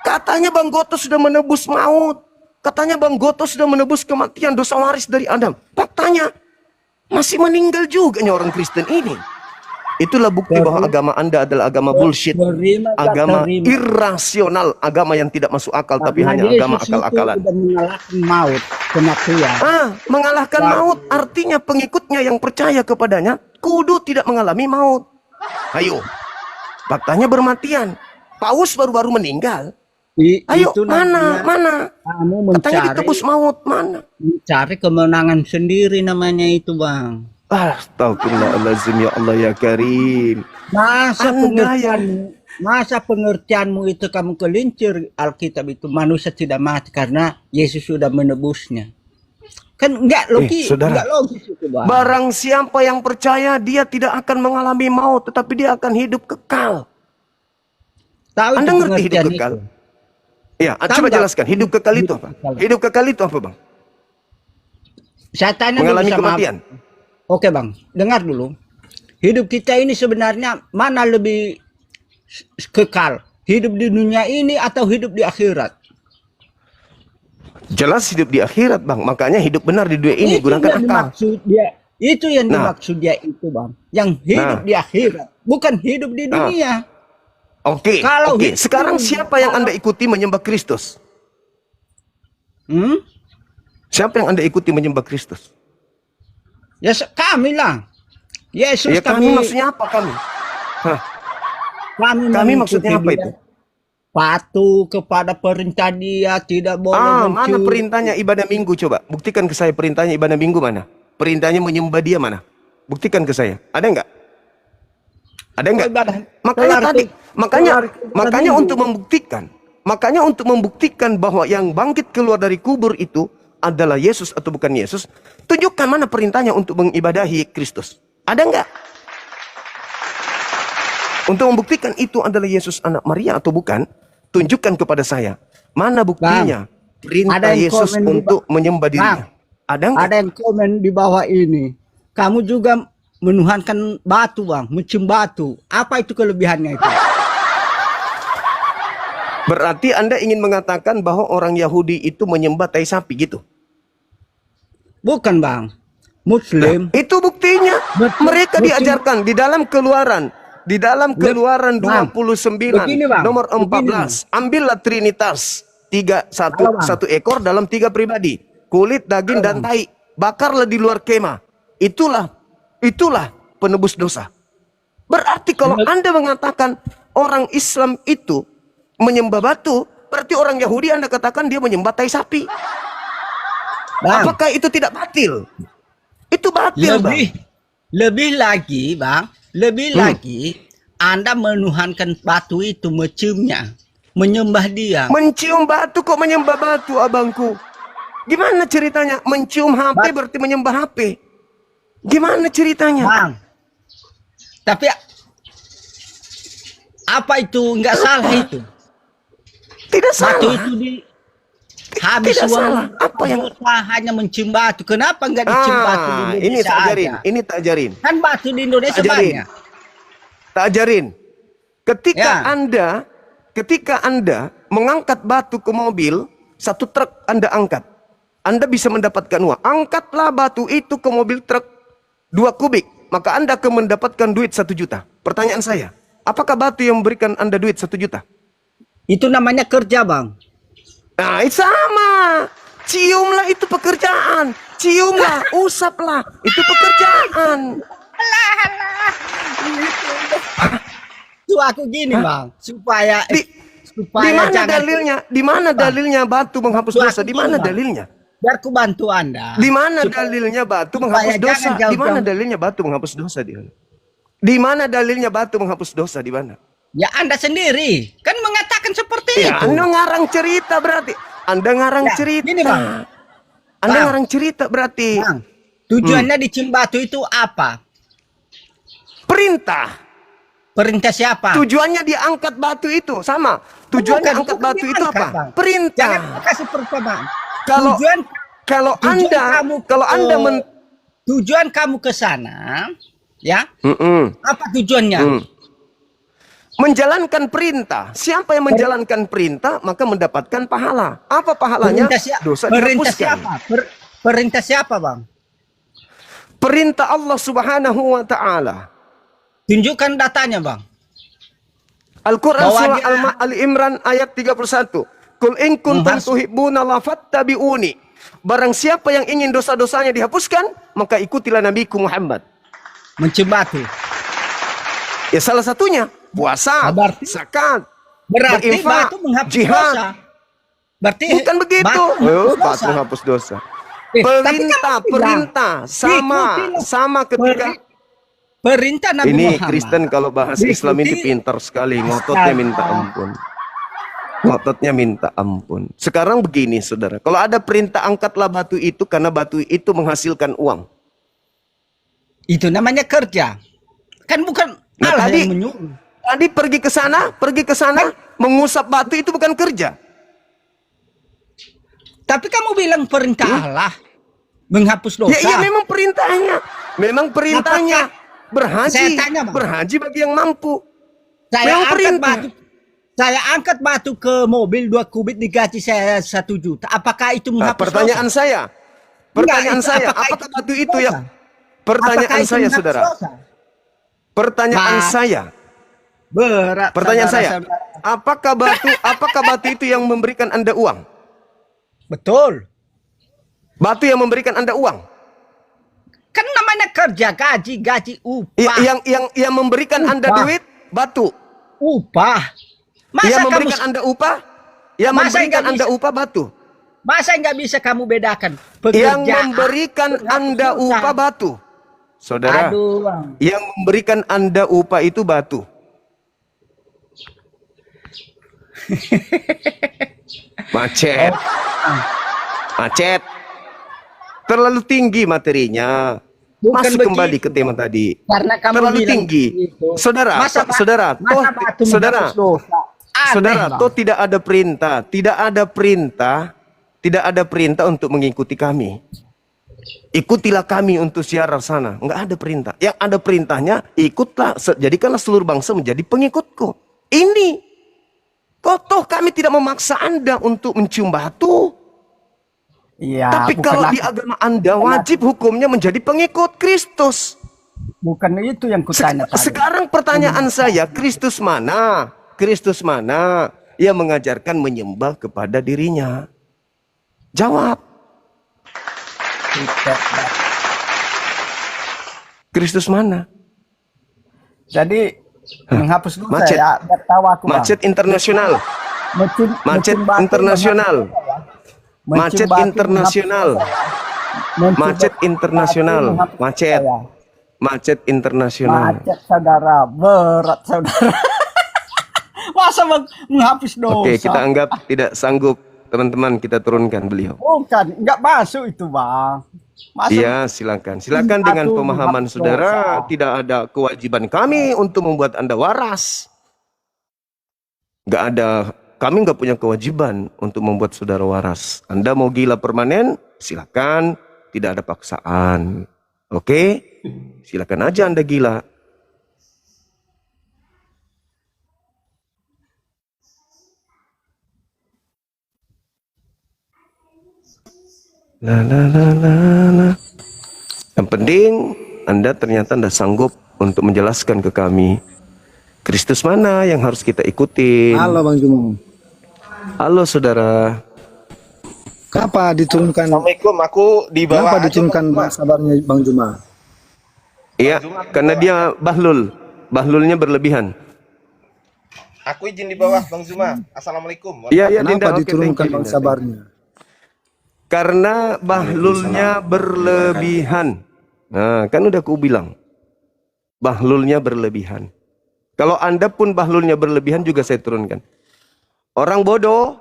Speaker 1: Katanya Bang Goto sudah menebus maut. Katanya Bang Goto sudah menebus kematian dosa waris dari Adam. Faktanya masih meninggal juga nih orang Kristen ini. Itulah bukti bahwa agama Anda adalah agama bullshit. Agama irrasional. Agama yang tidak masuk akal. Tapi hanya agama akal-akalan.
Speaker 3: Mengalahkan maut, kematian.
Speaker 1: Mengalahkan maut. Artinya pengikutnya yang percaya kepadanya kudu tidak mengalami maut. Ayo. Faktanya bermatian. Paus baru-baru meninggal. Ayo, mana?
Speaker 3: Kamu
Speaker 1: Katanya ditebus maut, mana?
Speaker 3: mencari kemenangan sendiri namanya itu bang.
Speaker 1: Astagfirullahaladzim, ya Allah ya Karim.
Speaker 3: Masa pengertianmu itu kamu kelincir Alkitab itu manusia tidak mati karena Yesus sudah menebusnya. Kan enggak logis, enggak logis itu bang.
Speaker 1: Barang siapa yang percaya dia tidak akan mengalami maut, tetapi dia akan hidup kekal.
Speaker 3: Tahu
Speaker 1: Anda
Speaker 3: itu
Speaker 1: ngerti hidup
Speaker 3: pengertian
Speaker 1: kekal?
Speaker 3: itu?
Speaker 1: Ya, coba jelaskan. Hidup kekal itu apa? Hidup kekal itu apa, Bang?
Speaker 3: Saya tanya
Speaker 1: Mengalami
Speaker 3: dulu sama
Speaker 1: kematian.
Speaker 3: Oke bang, dengar dulu. Hidup kita ini sebenarnya mana lebih kekal? Hidup di dunia ini atau hidup di akhirat?
Speaker 1: Jelas hidup di akhirat, Bang. Makanya hidup benar di dunia ini. Gunakan akal.
Speaker 3: Itu yang dimaksud dia itu bang. Yang hidup di akhirat, bukan hidup di dunia.
Speaker 1: Oke. Sekarang siapa yang Anda ikuti menyembah Kristus? Siapa yang Anda ikuti menyembah Kristus?
Speaker 3: Ya kami lah. Yesus
Speaker 1: ya, kami maksudnya apa kami? Kami maksudnya apa itu?
Speaker 3: Patuh kepada perintah dia, tidak boleh mencuri.
Speaker 1: Mana perintahnya ibadah minggu coba? Buktikan ke saya perintahnya ibadah minggu mana? Perintahnya menyembah dia mana? Buktikan ke saya. Ada enggak? Ada enggak? Makanya untuk membuktikan bahwa yang bangkit keluar dari kubur itu adalah Yesus atau bukan Yesus, tunjukkan mana perintahnya untuk mengibadahi Kristus. Ada enggak? Untuk membuktikan itu adalah Yesus anak Maria atau bukan, tunjukkan kepada saya. Mana buktinya? Perintah
Speaker 3: ada yang
Speaker 1: Yesus
Speaker 3: komen
Speaker 1: untuk menyembah dirinya. Ada enggak?
Speaker 3: Ada yang komen di bawah ini. Kamu juga menuhankan batu, Bang, mencium batu. Apa itu kelebihannya itu?
Speaker 1: Berarti Anda ingin mengatakan bahwa orang Yahudi itu menyembah tai sapi gitu?
Speaker 3: Bukan, Bang. Muslim.
Speaker 1: Nah, itu buktinya.
Speaker 3: Betul,
Speaker 1: Mereka
Speaker 3: betul.
Speaker 1: diajarkan di dalam Keluaran. Di dalam Keluaran
Speaker 3: Bang,
Speaker 1: 29
Speaker 3: begini, Bang.
Speaker 1: nomor 14. Ambillah Trinitas. Satu ekor dalam 3 pribadi. Kulit, daging, dan tai. Bakarlah di luar kemah. Itulah penebus dosa. Berarti kalau Anda mengatakan orang Islam itu menyembah batu, berarti orang Yahudi Anda katakan dia menyembah tai sapi.
Speaker 3: Bang,
Speaker 1: Apakah itu tidak batil? Itu batil, Bang.
Speaker 3: lebih lagi, Bang, lebih lagi Anda menuhankan batu itu, menciumnya, menyembah dia.
Speaker 1: Mencium batu kok menyembah batu, abangku? Gimana ceritanya? Mencium HP berarti menyembah HP. Gimana ceritanya?
Speaker 3: Bang, tapi apa itu nggak salah itu?
Speaker 1: Tidak
Speaker 3: Batu
Speaker 1: salah.
Speaker 3: itu habis
Speaker 1: Tidak
Speaker 3: uang
Speaker 1: salah. Apa yang
Speaker 3: hanya mencium batu. Kenapa nggak dicium batu di Indonesia
Speaker 1: ini tak ajarin,
Speaker 3: aja?
Speaker 1: ini tak ajarin.
Speaker 3: Kan batu di Indonesia
Speaker 1: Tak ajarin.
Speaker 3: banyak.
Speaker 1: Tak ajarin.
Speaker 3: Ya.
Speaker 1: Ketika Anda mengangkat batu ke mobil, 1 truk Anda angkat. Anda bisa mendapatkan uang. Angkatlah batu itu ke mobil truk 2 kubik. Maka Anda akan mendapatkan duit 1 juta. Pertanyaan saya, apakah batu yang memberikan Anda duit 1 juta?
Speaker 3: Itu namanya kerja, Bang.
Speaker 1: Nah, itu sama. Ciumlah, itu pekerjaan. Ciumlah, usaplah, itu pekerjaan.
Speaker 3: Itu aku gini, Bang, supaya
Speaker 1: Di mana dalilnya? Di mana dalilnya batu menghapus dosa? Di mana dalilnya?
Speaker 3: Biar ku bantu Anda.
Speaker 1: Di mana dalilnya batu menghapus dosa?
Speaker 3: jangan jauh-jauh.
Speaker 1: Di mana dalilnya batu menghapus dosa? Di mana dalilnya batu menghapus dosa? Di mana?
Speaker 3: Ya Anda sendiri kan mengatakan seperti
Speaker 1: Ya,
Speaker 3: itu.
Speaker 1: Anda ngarang cerita berarti. Anda ngarang
Speaker 3: Ya,
Speaker 1: cerita.
Speaker 3: gini, Bang.
Speaker 1: Anda
Speaker 3: Bang.
Speaker 1: ngarang cerita berarti.
Speaker 3: Bang, tujuannya dicium batu itu apa?
Speaker 1: Perintah.
Speaker 3: Perintah siapa?
Speaker 1: Tujuannya dia angkat batu itu sama. Tujuannya
Speaker 3: Bukan,
Speaker 1: angkat
Speaker 3: bukan
Speaker 1: batu itu
Speaker 3: diangkat,
Speaker 1: apa?
Speaker 3: Bang.
Speaker 1: Perintah.
Speaker 3: Jangan kasih perintah, Bang.
Speaker 1: Kalau
Speaker 3: tujuan tujuan kamu ke sana, ya? Apa tujuannya?
Speaker 1: Menjalankan perintah. Siapa yang menjalankan perintah maka mendapatkan pahala. Apa pahalanya? Dosa
Speaker 3: Perintah
Speaker 1: dihapuskan.
Speaker 3: siapa? Perintah siapa, Bang?
Speaker 1: Perintah Allah Subhanahu wa taala.
Speaker 3: Tunjukkan datanya, Bang.
Speaker 1: Al-Quran
Speaker 3: Bahwa
Speaker 1: surah
Speaker 3: dia-
Speaker 1: Al-Imran ayat 31. Qul in kuntum tuhibbuna Allah fattabi'uni. Barang siapa yang ingin dosa-dosanya dihapuskan, maka ikutilah Nabiku Muhammad.
Speaker 3: Mencium batu.
Speaker 1: Ya salah satunya puasa,
Speaker 3: Berarti-
Speaker 1: zakat,
Speaker 3: Berarti
Speaker 1: berinfak,
Speaker 3: batu menghapus
Speaker 1: jihad.
Speaker 3: dosa. Berarti
Speaker 1: Bukan begitu. Batu menghapus dosa. Perintah sama ketika
Speaker 3: perintah Nabi
Speaker 1: ini
Speaker 3: Muhammad.
Speaker 1: Kristen kalau bahas Islam ini pintar sekali, ngototnya minta ampun. Ngototnya minta ampun. Sekarang begini, saudara, kalau ada perintah angkatlah batu itu karena batu itu menghasilkan uang.
Speaker 3: Itu namanya kerja. Kan bukan
Speaker 1: Nah,
Speaker 3: Allah
Speaker 1: tadi-
Speaker 3: yang menyuruh.
Speaker 1: Tadi pergi ke sana, mengusap batu itu bukan kerja.
Speaker 3: Tapi kamu bilang perintah Allah menghapus dosa.
Speaker 1: Ya, memang perintahnya. Memang perintahnya. Berhaji.
Speaker 3: Saya tanya, Bang.
Speaker 1: Berhaji bagi yang mampu.
Speaker 3: Saya
Speaker 1: memang
Speaker 3: angkat
Speaker 1: perintah.
Speaker 3: batu. Saya angkat batu ke mobil 2 kubik digaji saya 1 juta. Apakah itu
Speaker 1: Nah,
Speaker 3: menghapus
Speaker 1: pertanyaan
Speaker 3: dosa?
Speaker 1: saya. Pertanyaan
Speaker 3: Enggak,
Speaker 1: saya,
Speaker 3: apakah
Speaker 1: apakah
Speaker 3: itu
Speaker 1: batu itu ya?
Speaker 3: dosa?
Speaker 1: Pertanyaan
Speaker 3: Apakah itu
Speaker 1: saya,
Speaker 3: menghapus
Speaker 1: saudara.
Speaker 3: dosa?
Speaker 1: Pertanyaan
Speaker 3: Bang.
Speaker 1: saya.
Speaker 3: Berat.
Speaker 1: Pertanyaan saya.
Speaker 3: saudara-saudara.
Speaker 1: Apakah batu itu yang memberikan Anda uang?
Speaker 3: Betul.
Speaker 1: Batu yang memberikan Anda uang?
Speaker 3: Kan namanya kerja, gaji, upah.
Speaker 1: Yang memberikan Anda
Speaker 3: Upah.
Speaker 1: duit, batu.
Speaker 3: Upah. Masa
Speaker 1: Yang
Speaker 3: kamu
Speaker 1: memberikan Anda upah? Yang
Speaker 3: Masa
Speaker 1: memberikan
Speaker 3: nggak
Speaker 1: Anda
Speaker 3: bisa?
Speaker 1: upah batu.
Speaker 3: masa nggak bisa kamu bedakan
Speaker 1: Yang
Speaker 3: pekerjaan?
Speaker 1: memberikan Anda upah batu. Saudara,
Speaker 3: Aduh, Bang.
Speaker 1: yang memberikan Anda upah itu batu. Macet. Macet. Terlalu tinggi materinya.
Speaker 3: Bukan
Speaker 1: Masuk
Speaker 3: begitu.
Speaker 1: kembali ke tema tadi.
Speaker 3: Karena kamu
Speaker 1: Terlalu
Speaker 3: bilang
Speaker 1: tinggi.
Speaker 3: begitu.
Speaker 1: Saudara,
Speaker 3: Masa batu
Speaker 1: saudara,
Speaker 3: menghapus dosa? Aneh,
Speaker 1: saudara,
Speaker 3: Bang.
Speaker 1: toh tidak ada perintah, tidak ada perintah untuk mengikuti kami. Ikutilah kami untuk siaran sana. Enggak ada perintah. Yang ada perintahnya, ikutlah, jadikanlah seluruh bangsa menjadi pengikutku. Ini, kok toh kami tidak memaksa Anda untuk mencium batu.
Speaker 2: Iya,
Speaker 1: Tapi
Speaker 2: bukan
Speaker 1: kalau
Speaker 2: aku-
Speaker 1: di agama Anda wajib hukumnya menjadi pengikut Kristus.
Speaker 2: bukan itu yang kutanya tadi.
Speaker 1: Sekarang pertanyaan saya, Kristus mana? Kristus mana yang mengajarkan menyembah kepada dirinya? Jawab. Kristus mana?
Speaker 2: Jadi menghapus dosa
Speaker 1: Macet.
Speaker 2: ya, biar tahu aku, Bang.
Speaker 1: Macet internasional.
Speaker 2: Mencium-
Speaker 1: Macet
Speaker 2: mencium batu
Speaker 1: internasional.
Speaker 2: menghapus dosa, ya. Mencium
Speaker 1: Macet
Speaker 2: batu
Speaker 1: internasional.
Speaker 2: menghapus dosa, ya. Mencium
Speaker 1: Macet
Speaker 2: batu
Speaker 1: internasional.
Speaker 2: menghapus dosa,
Speaker 1: Macet.
Speaker 2: ya.
Speaker 1: Macet internasional.
Speaker 2: Macet saudara, berat saudara. Masa menghapus dosa?
Speaker 1: Oke, kita anggap tidak sanggup. Teman-teman, kita turunkan beliau.
Speaker 2: Bukan, nggak masuk itu, Bang. Masa
Speaker 1: Iya, silakan. Silakan dengan
Speaker 2: Batu
Speaker 1: pemahaman
Speaker 2: menghapus
Speaker 1: saudara,
Speaker 2: dosa.
Speaker 1: tidak ada kewajiban kami untuk membuat Anda waras. Nggak ada, kami nggak punya kewajiban untuk membuat saudara waras. Anda mau gila permanen, silakan. Tidak ada paksaan. Oke? Silakan aja Anda gila. La la la la la. Yang penting Anda ternyata Anda sanggup untuk menjelaskan ke kami Kristus mana yang harus kita ikutin.
Speaker 4: Halo Bang Juma.
Speaker 1: Halo saudara.
Speaker 4: Kenapa diturunkan?
Speaker 5: Assalamualaikum, aku di bawah
Speaker 4: Kenapa
Speaker 5: aja,
Speaker 4: diturunkan
Speaker 5: Bang.
Speaker 4: sabarnya Bang Juma?
Speaker 1: Iya, karena dia bahlul. Bahlulnya berlebihan.
Speaker 5: Aku izin di bawah, Bang Zuma. Assalamualaikum.
Speaker 1: Iya, iya Dinda.
Speaker 4: Kenapa
Speaker 1: Oke,
Speaker 4: diturunkan
Speaker 1: thank you,
Speaker 4: Bang
Speaker 1: Dinda.
Speaker 4: sabarnya?
Speaker 1: Karena bahlulnya berlebihan. Nah, kan udah aku bilang. Bahlulnya berlebihan. Kalau Anda pun bahlulnya berlebihan juga saya turunkan. Orang bodoh,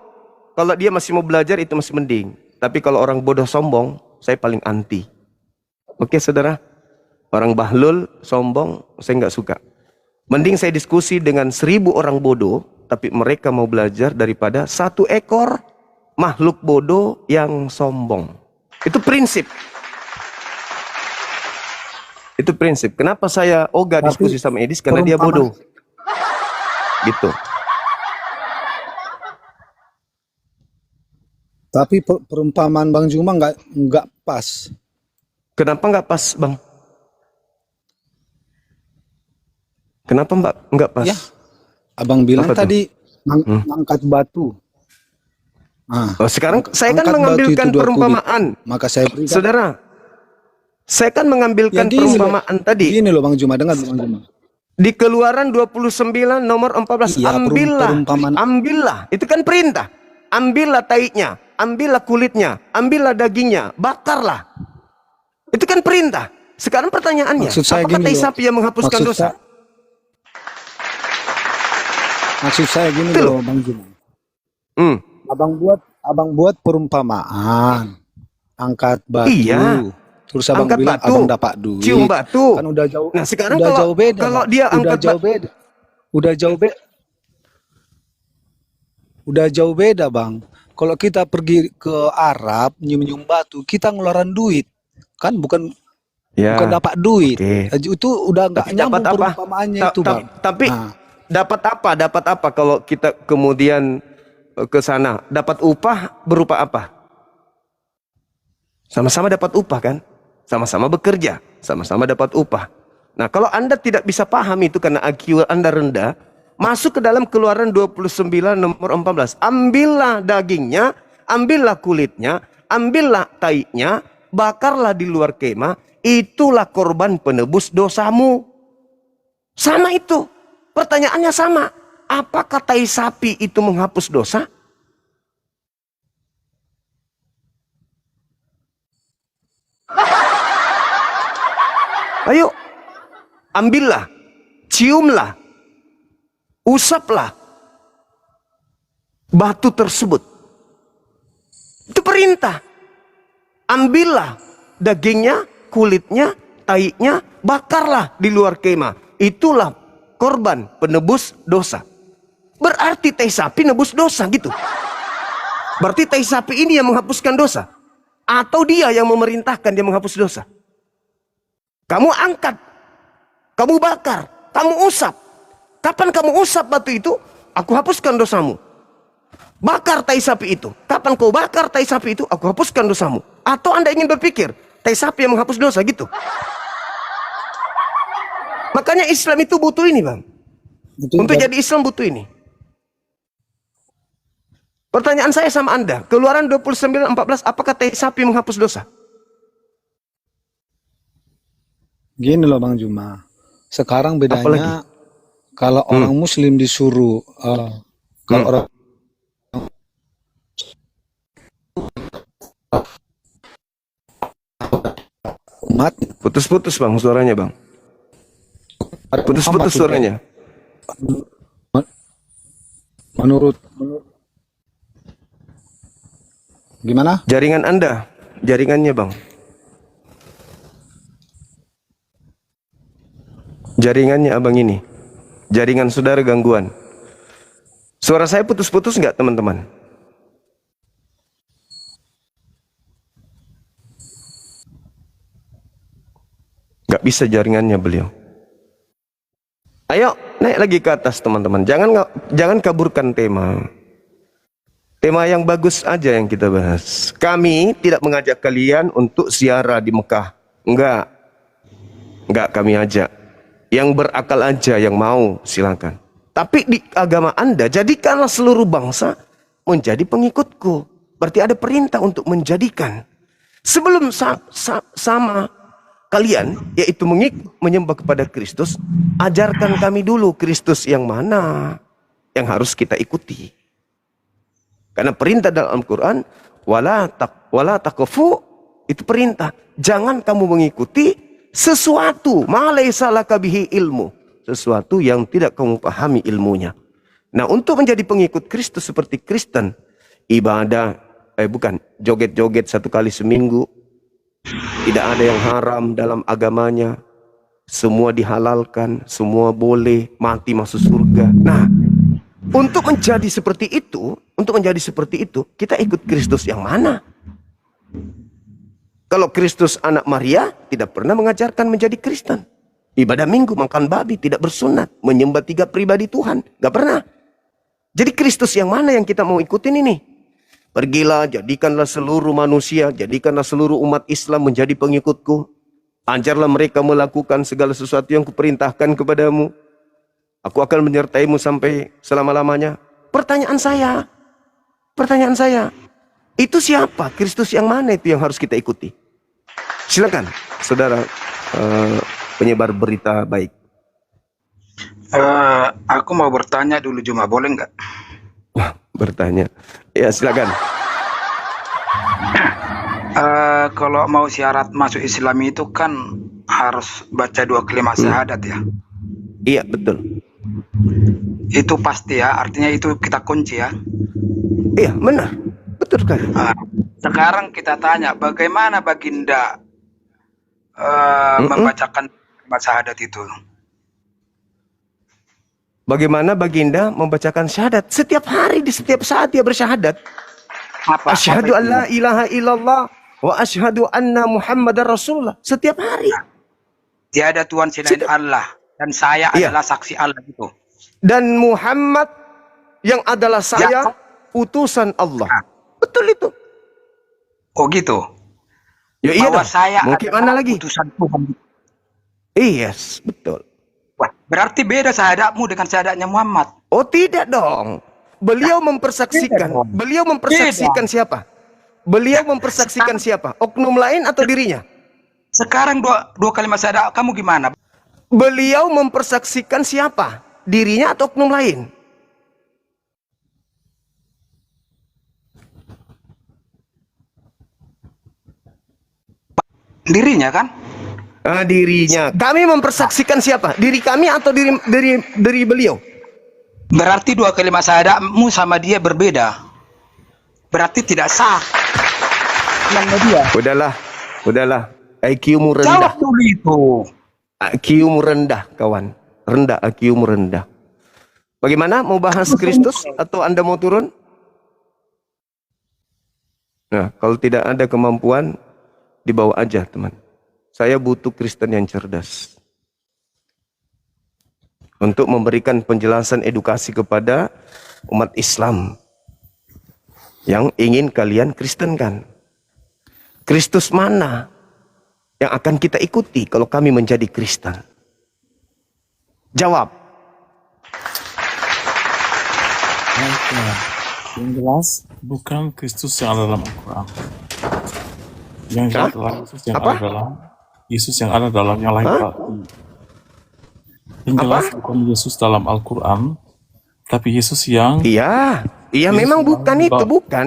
Speaker 1: kalau dia masih mau belajar itu masih mending. Tapi kalau orang bodoh sombong, saya paling anti. Oke saudara? Orang bahlul, sombong, saya nggak suka. Mending saya diskusi dengan 1000 orang bodoh, tapi mereka mau belajar daripada 1 ekor makhluk bodoh yang sombong. Itu prinsip. Itu prinsip. Kenapa saya ogah
Speaker 4: Tapi
Speaker 1: diskusi sama Edis? Karena dia
Speaker 4: perumpamaan-
Speaker 1: bodoh. Gitu.
Speaker 4: Tapi perumpamaan Bang Juma nggak pas.
Speaker 1: Kenapa nggak pas, Bang? Kenapa Mbak nggak pas?
Speaker 4: Ya. Abang bilang
Speaker 1: Apa tuh?
Speaker 4: tadi angkat batu. Nah,
Speaker 1: Oh, sekarang saya kan
Speaker 4: angkat batu
Speaker 1: mengambilkan
Speaker 4: itu 20
Speaker 1: perumpamaan.
Speaker 4: maka saya berikan.
Speaker 1: Saudara, saya kan mengambilkan
Speaker 4: Ya, gini loh.
Speaker 1: perumpamaan tadi.
Speaker 4: Gini loh Bang Juma, dengar Bang Juma.
Speaker 1: Di Keluaran 29 nomor 14.
Speaker 4: Iya, perumpamaan.
Speaker 1: Ambillah. Itu kan perintah. Ambillah taiknya, ambillah kulitnya, ambillah dagingnya, bakarlah. Itu kan perintah. Sekarang pertanyaannya,
Speaker 4: Maksud saya
Speaker 1: apakah
Speaker 4: gini
Speaker 1: tai
Speaker 4: loh.
Speaker 1: sapi yang menghapuskan
Speaker 4: Maksud
Speaker 1: dosa?
Speaker 4: Maksud saya gini
Speaker 1: Itu
Speaker 4: loh Bang Juma.
Speaker 1: Hmm.
Speaker 4: Abang buat perumpamaan. Angkat batu.
Speaker 1: Iya.
Speaker 4: Terus abang
Speaker 1: Angkat
Speaker 4: bilang
Speaker 1: batu,
Speaker 4: abang dapat duit.
Speaker 1: cium batu.
Speaker 4: Kan udah jauh.
Speaker 1: Nah, sekarang
Speaker 4: udah
Speaker 1: kalau-
Speaker 4: jauh beda.
Speaker 1: kalau
Speaker 4: Bang.
Speaker 1: dia
Speaker 4: udah
Speaker 1: angkat
Speaker 4: jauh beda. Udah jauh beda. Udah jauh beda, Bang. Kalau kita pergi ke Arab nyium-nyium batu, kita ngeluaran duit. Kan bukan
Speaker 1: Ya.
Speaker 4: bukan dapat duit.
Speaker 1: Oke.
Speaker 4: Itu udah nggak
Speaker 1: Tapi
Speaker 4: nyambung
Speaker 1: dapat apa?
Speaker 4: perumpamaannya itu,
Speaker 1: Ta- ta-
Speaker 4: Bang.
Speaker 1: Tapi
Speaker 4: Nah.
Speaker 1: dapat apa? Dapat apa kalau kita kemudian ke sana? Dapat upah berupa apa? Sama-sama dapat upah kan? Sama-sama bekerja, sama-sama dapat upah. Nah, kalau Anda tidak bisa paham itu karena IQ Anda rendah, masuk ke dalam Keluaran 29 nomor 14. Ambillah dagingnya, ambillah kulitnya, ambillah taiknya, bakarlah di luar kemah, itulah korban penebus dosamu. Sama itu. Pertanyaannya sama. Apakah tai sapi itu menghapus dosa? Ayo, ambillah, ciumlah, usaplah batu tersebut. Itu perintah. Ambillah dagingnya, kulitnya, taiknya, bakarlah di luar kemah. Itulah korban penebus dosa. Berarti tai sapi nebus dosa gitu. Berarti tai sapi ini yang menghapuskan dosa. Atau dia yang memerintahkan dia menghapus dosa. Kamu angkat, kamu bakar, kamu usap. Kapan kamu usap batu itu, aku hapuskan dosamu. Bakar tai sapi itu. Kapan kau bakar tai sapi itu, aku hapuskan dosamu. Atau Anda ingin berpikir, tai sapi yang menghapus dosa gitu. Makanya Islam itu butuh ini, Bang.
Speaker 4: Betul,
Speaker 1: Untuk
Speaker 4: Bang.
Speaker 1: jadi Islam butuh ini. Pertanyaan saya sama Anda, Keluaran 29:14, apakah tai sapi menghapus dosa?
Speaker 4: Gini loh Bang Juma. Sekarang bedanya
Speaker 1: Apalagi?
Speaker 4: kalau orang Muslim disuruh kalau orang umat
Speaker 1: Putus-putus Bang suaranya Bang. Putus-putus suaranya.
Speaker 4: menurut gimana?
Speaker 1: Jaringan Anda, jaringannya Bang. Jaringannya abang ini. Jaringan saudara gangguan. Suara saya putus-putus nggak teman-teman? Nggak bisa jaringannya beliau. Ayo naik lagi ke atas teman-teman. Jangan kaburkan tema. Tema yang bagus aja yang kita bahas. Kami tidak mengajak kalian untuk ziarah di Mekah. Enggak. Enggak kami ajak. Yang berakal aja yang mau silakan. Tapi di agama Anda jadikanlah seluruh bangsa menjadi pengikutku. Berarti ada perintah untuk menjadikan. Sebelum sama kalian yaitu menyembah kepada Kristus, ajarkan kami dulu Kristus yang mana yang harus kita ikuti. Karena perintah dalam Al-Quran, wala taqfu, itu perintah. Jangan kamu mengikuti sesuatu, ma laysa laka bihi ilmu. Sesuatu yang tidak kamu pahami ilmunya. Nah, untuk menjadi pengikut Kristus seperti Kristen, ibadah, joget-joget 1 kali seminggu. Tidak ada yang haram dalam agamanya. Semua dihalalkan, semua boleh, mati masuk surga. Nah, untuk menjadi seperti itu, kita ikut Kristus yang mana? Kalau Kristus anak Maria, tidak pernah mengajarkan menjadi Kristen. Ibadah minggu, makan babi, tidak bersunat, menyembah 3 pribadi Tuhan, gak pernah. Jadi Kristus yang mana yang kita mau ikutin ini? Pergilah, jadikanlah seluruh manusia, jadikanlah seluruh umat Islam menjadi pengikutku. Ajarlah mereka melakukan segala sesuatu yang kuperintahkan kepadamu. Aku akan menyertaimu sampai selama-lamanya. Pertanyaan saya, itu siapa? Kristus yang mana itu yang harus kita ikuti? Silakan, saudara penyebar berita baik.
Speaker 6: Aku mau bertanya dulu Juma, boleh nggak?
Speaker 1: Wah, bertanya. Ya, silakan.
Speaker 6: Kalau mau syarat masuk Islam itu kan harus baca 2 kalimat syahadat ya?
Speaker 1: Iya, betul.
Speaker 6: Itu pasti ya, artinya itu kita kunci ya?
Speaker 1: Iya, benar. Betul sekali.
Speaker 6: Sekarang kita tanya, bagaimana Baginda membacakan kalimat syahadat itu?
Speaker 1: Bagaimana Baginda membacakan syahadat? Setiap hari, di setiap saat dia bersyahadat. Asyhadu an la ilaha illallah wa asyhadu anna Muhammadar Rasulullah. Setiap hari.
Speaker 6: Tiada Tuhan selain Allah. Dan saya adalah saksi Allah gitu.
Speaker 1: Dan Muhammad yang adalah saya, utusan Allah. Betul itu.
Speaker 6: Oh gitu?
Speaker 1: Ya iya
Speaker 6: bahwa
Speaker 1: dong.
Speaker 6: saya
Speaker 1: Mau
Speaker 6: adalah
Speaker 1: gimana lagi?
Speaker 6: utusan Tuhan.
Speaker 1: Yes, betul.
Speaker 6: Wah, berarti beda syahadatmu dengan syahadatnya Muhammad.
Speaker 1: Oh tidak dong. Beliau mempersaksikan. Beliau mempersaksikan siapa? Beliau mempersaksikan siapa? Oknum lain atau dirinya?
Speaker 6: Sekarang dua kalimat syahadat kamu gimana?
Speaker 1: Beliau mempersaksikan siapa? Dirinya atau oknum lain?
Speaker 6: Dirinya kan?
Speaker 1: Dirinya. Kami mempersaksikan siapa? Diri kami atau diri beliau?
Speaker 6: Berarti 2 kalimat syahadatmu sama dia berbeda. Berarti tidak sah. Yang dia.
Speaker 1: Udahlah, IQ-mu
Speaker 6: Jawab
Speaker 1: rendah.
Speaker 6: dulu itu.
Speaker 1: IQ-mu rendah, kawan. Rendah, IQ-mu rendah. Bagaimana? Mau bahas Kristus atau Anda mau turun? Nah, kalau tidak ada kemampuan, dibawa aja, teman. Saya butuh Kristen yang cerdas. Untuk memberikan penjelasan edukasi kepada umat Islam yang ingin kalian kristenkan. Kristus mana yang akan kita ikuti kalau kami menjadi Kristen? Jawab.
Speaker 7: Yang jelas bukan Kristus yang ada dalam Al-Quran. Yang jelas adalah Yesus yang ada dalam yang lahir. Yang jelas bukan Yesus dalam Al-Quran, tapi Yesus yang
Speaker 1: Iya,
Speaker 7: Yesus
Speaker 1: memang
Speaker 7: yang
Speaker 1: bukan itu, bukan.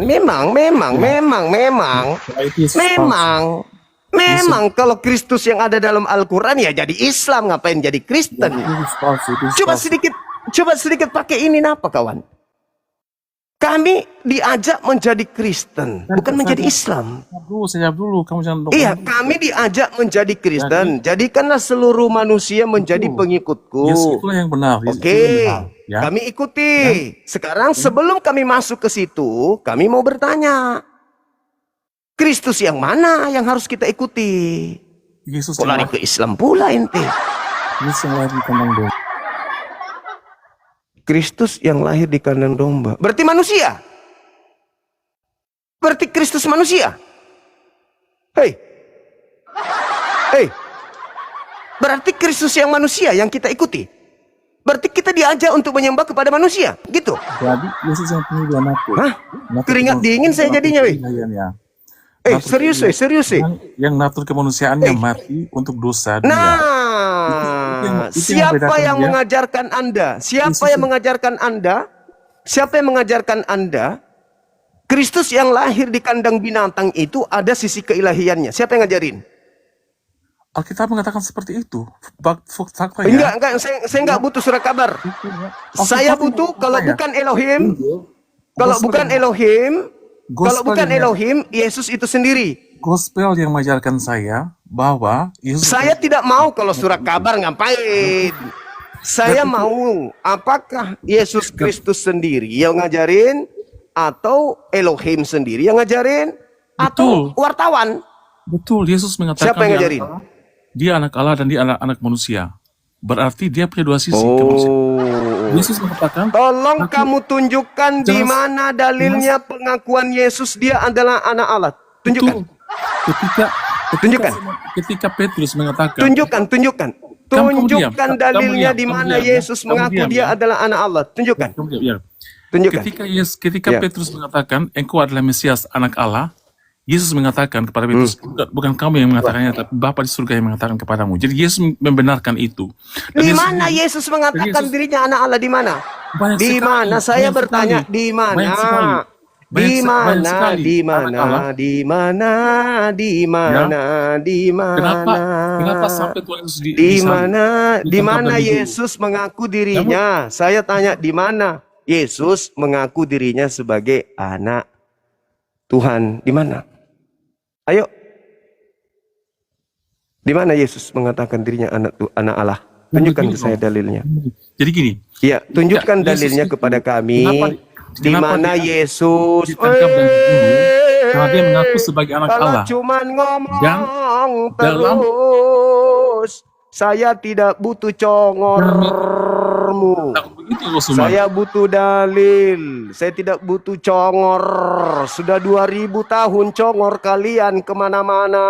Speaker 1: Memang kalau Kristus yang ada dalam Al-Quran ya jadi Islam, ngapain jadi Kristen? Coba sedikit pakai ini apa kawan? Kami diajak menjadi Kristen, bukan menjadi Islam.
Speaker 7: Saya jawab dulu, kamu jangan
Speaker 1: Iya, kami diajak menjadi Kristen. Jadikanlah seluruh manusia menjadi pengikutku.
Speaker 7: Yesus itulah yang benar.
Speaker 1: Oke, kami ikuti. Sekarang sebelum kami masuk ke situ, kami mau bertanya. Kristus yang mana yang harus kita ikuti?
Speaker 7: Yesus
Speaker 1: Kok lari ke Islam pula ente?
Speaker 7: Yesus yang lahir di kandang domba.
Speaker 1: Kristus yang lahir di kandang domba. Berarti manusia? Berarti Kristus manusia? Hei. Berarti Kristus yang manusia yang kita ikuti? Berarti kita diajak untuk menyembah kepada manusia? Gitu?
Speaker 7: Jadi Yesus yang punya dua natur.
Speaker 1: Hah? Keringat dingin saya jadinya, weh. Serius.
Speaker 7: Yang natur kemanusiaannya mati untuk dosa dia.
Speaker 1: Nah, siapa yang mengajarkan Anda? Siapa yang mengajarkan Anda? Kristus yang lahir di kandang binatang itu ada sisi keilahiannya. Siapa yang ngajarin?
Speaker 7: Alkitab mengatakan seperti itu. Faktanya.
Speaker 1: Enggak, saya enggak butuh surat kabar. Saya butuh kalau bukan Elohim, Yesus itu sendiri.
Speaker 7: Gospel yang mengajarkan saya bahwa Yesus.
Speaker 1: Saya tidak mau kalau surat kabar, ngapain? Saya mau apakah Yesus Kristus sendiri yang ngajarin atau Elohim sendiri yang ngajarin atau wartawan?
Speaker 7: Betul, Yesus mengatakan
Speaker 1: siapa yang ngajarin?
Speaker 7: Dia anak Allah dan dia anak manusia. Berarti dia punya dua sisi Yesus mengatakan,
Speaker 1: tolong kamu tunjukkan di mana dalilnya pengakuan Yesus dia adalah anak Allah. Tunjukkan.
Speaker 7: Ketika Petrus mengatakan,
Speaker 1: tunjukkan dalilnya di mana Yesus mengaku dia adalah anak Allah. Tunjukkan.
Speaker 7: Ketika Petrus mengatakan, engkau adalah Mesias, anak Allah, Yesus mengatakan kepada Petrus, bukan kamu yang mengatakannya, tapi Bapa di surga yang mengatakan kepadamu. Jadi Yesus membenarkan itu.
Speaker 1: Di mana Yesus mengatakan dirinya anak Allah? Di mana? Di mana? Saya bertanya, di mana? Di mana?
Speaker 7: Kenapa sampai Tuhan Yesus
Speaker 1: di mana Yesus mengaku dirinya? Saya tanya, di mana Yesus mengaku dirinya sebagai anak Tuhan? Di mana? Ayo. Di mana Yesus mengatakan dirinya anak Allah? Tunjukkan ke saya dalilnya.
Speaker 7: Jadi gini.
Speaker 1: Ya, tunjukkan dalilnya kepada kami. Di mana Yesus?
Speaker 7: Karena dia mengaku sebagai anak Allah.
Speaker 1: Kalau cuman ngomong terus, saya tidak butuh congormu. Saya butuh dalil. Saya tidak butuh congor. Sudah 2000 tahun congor kalian kemana-mana.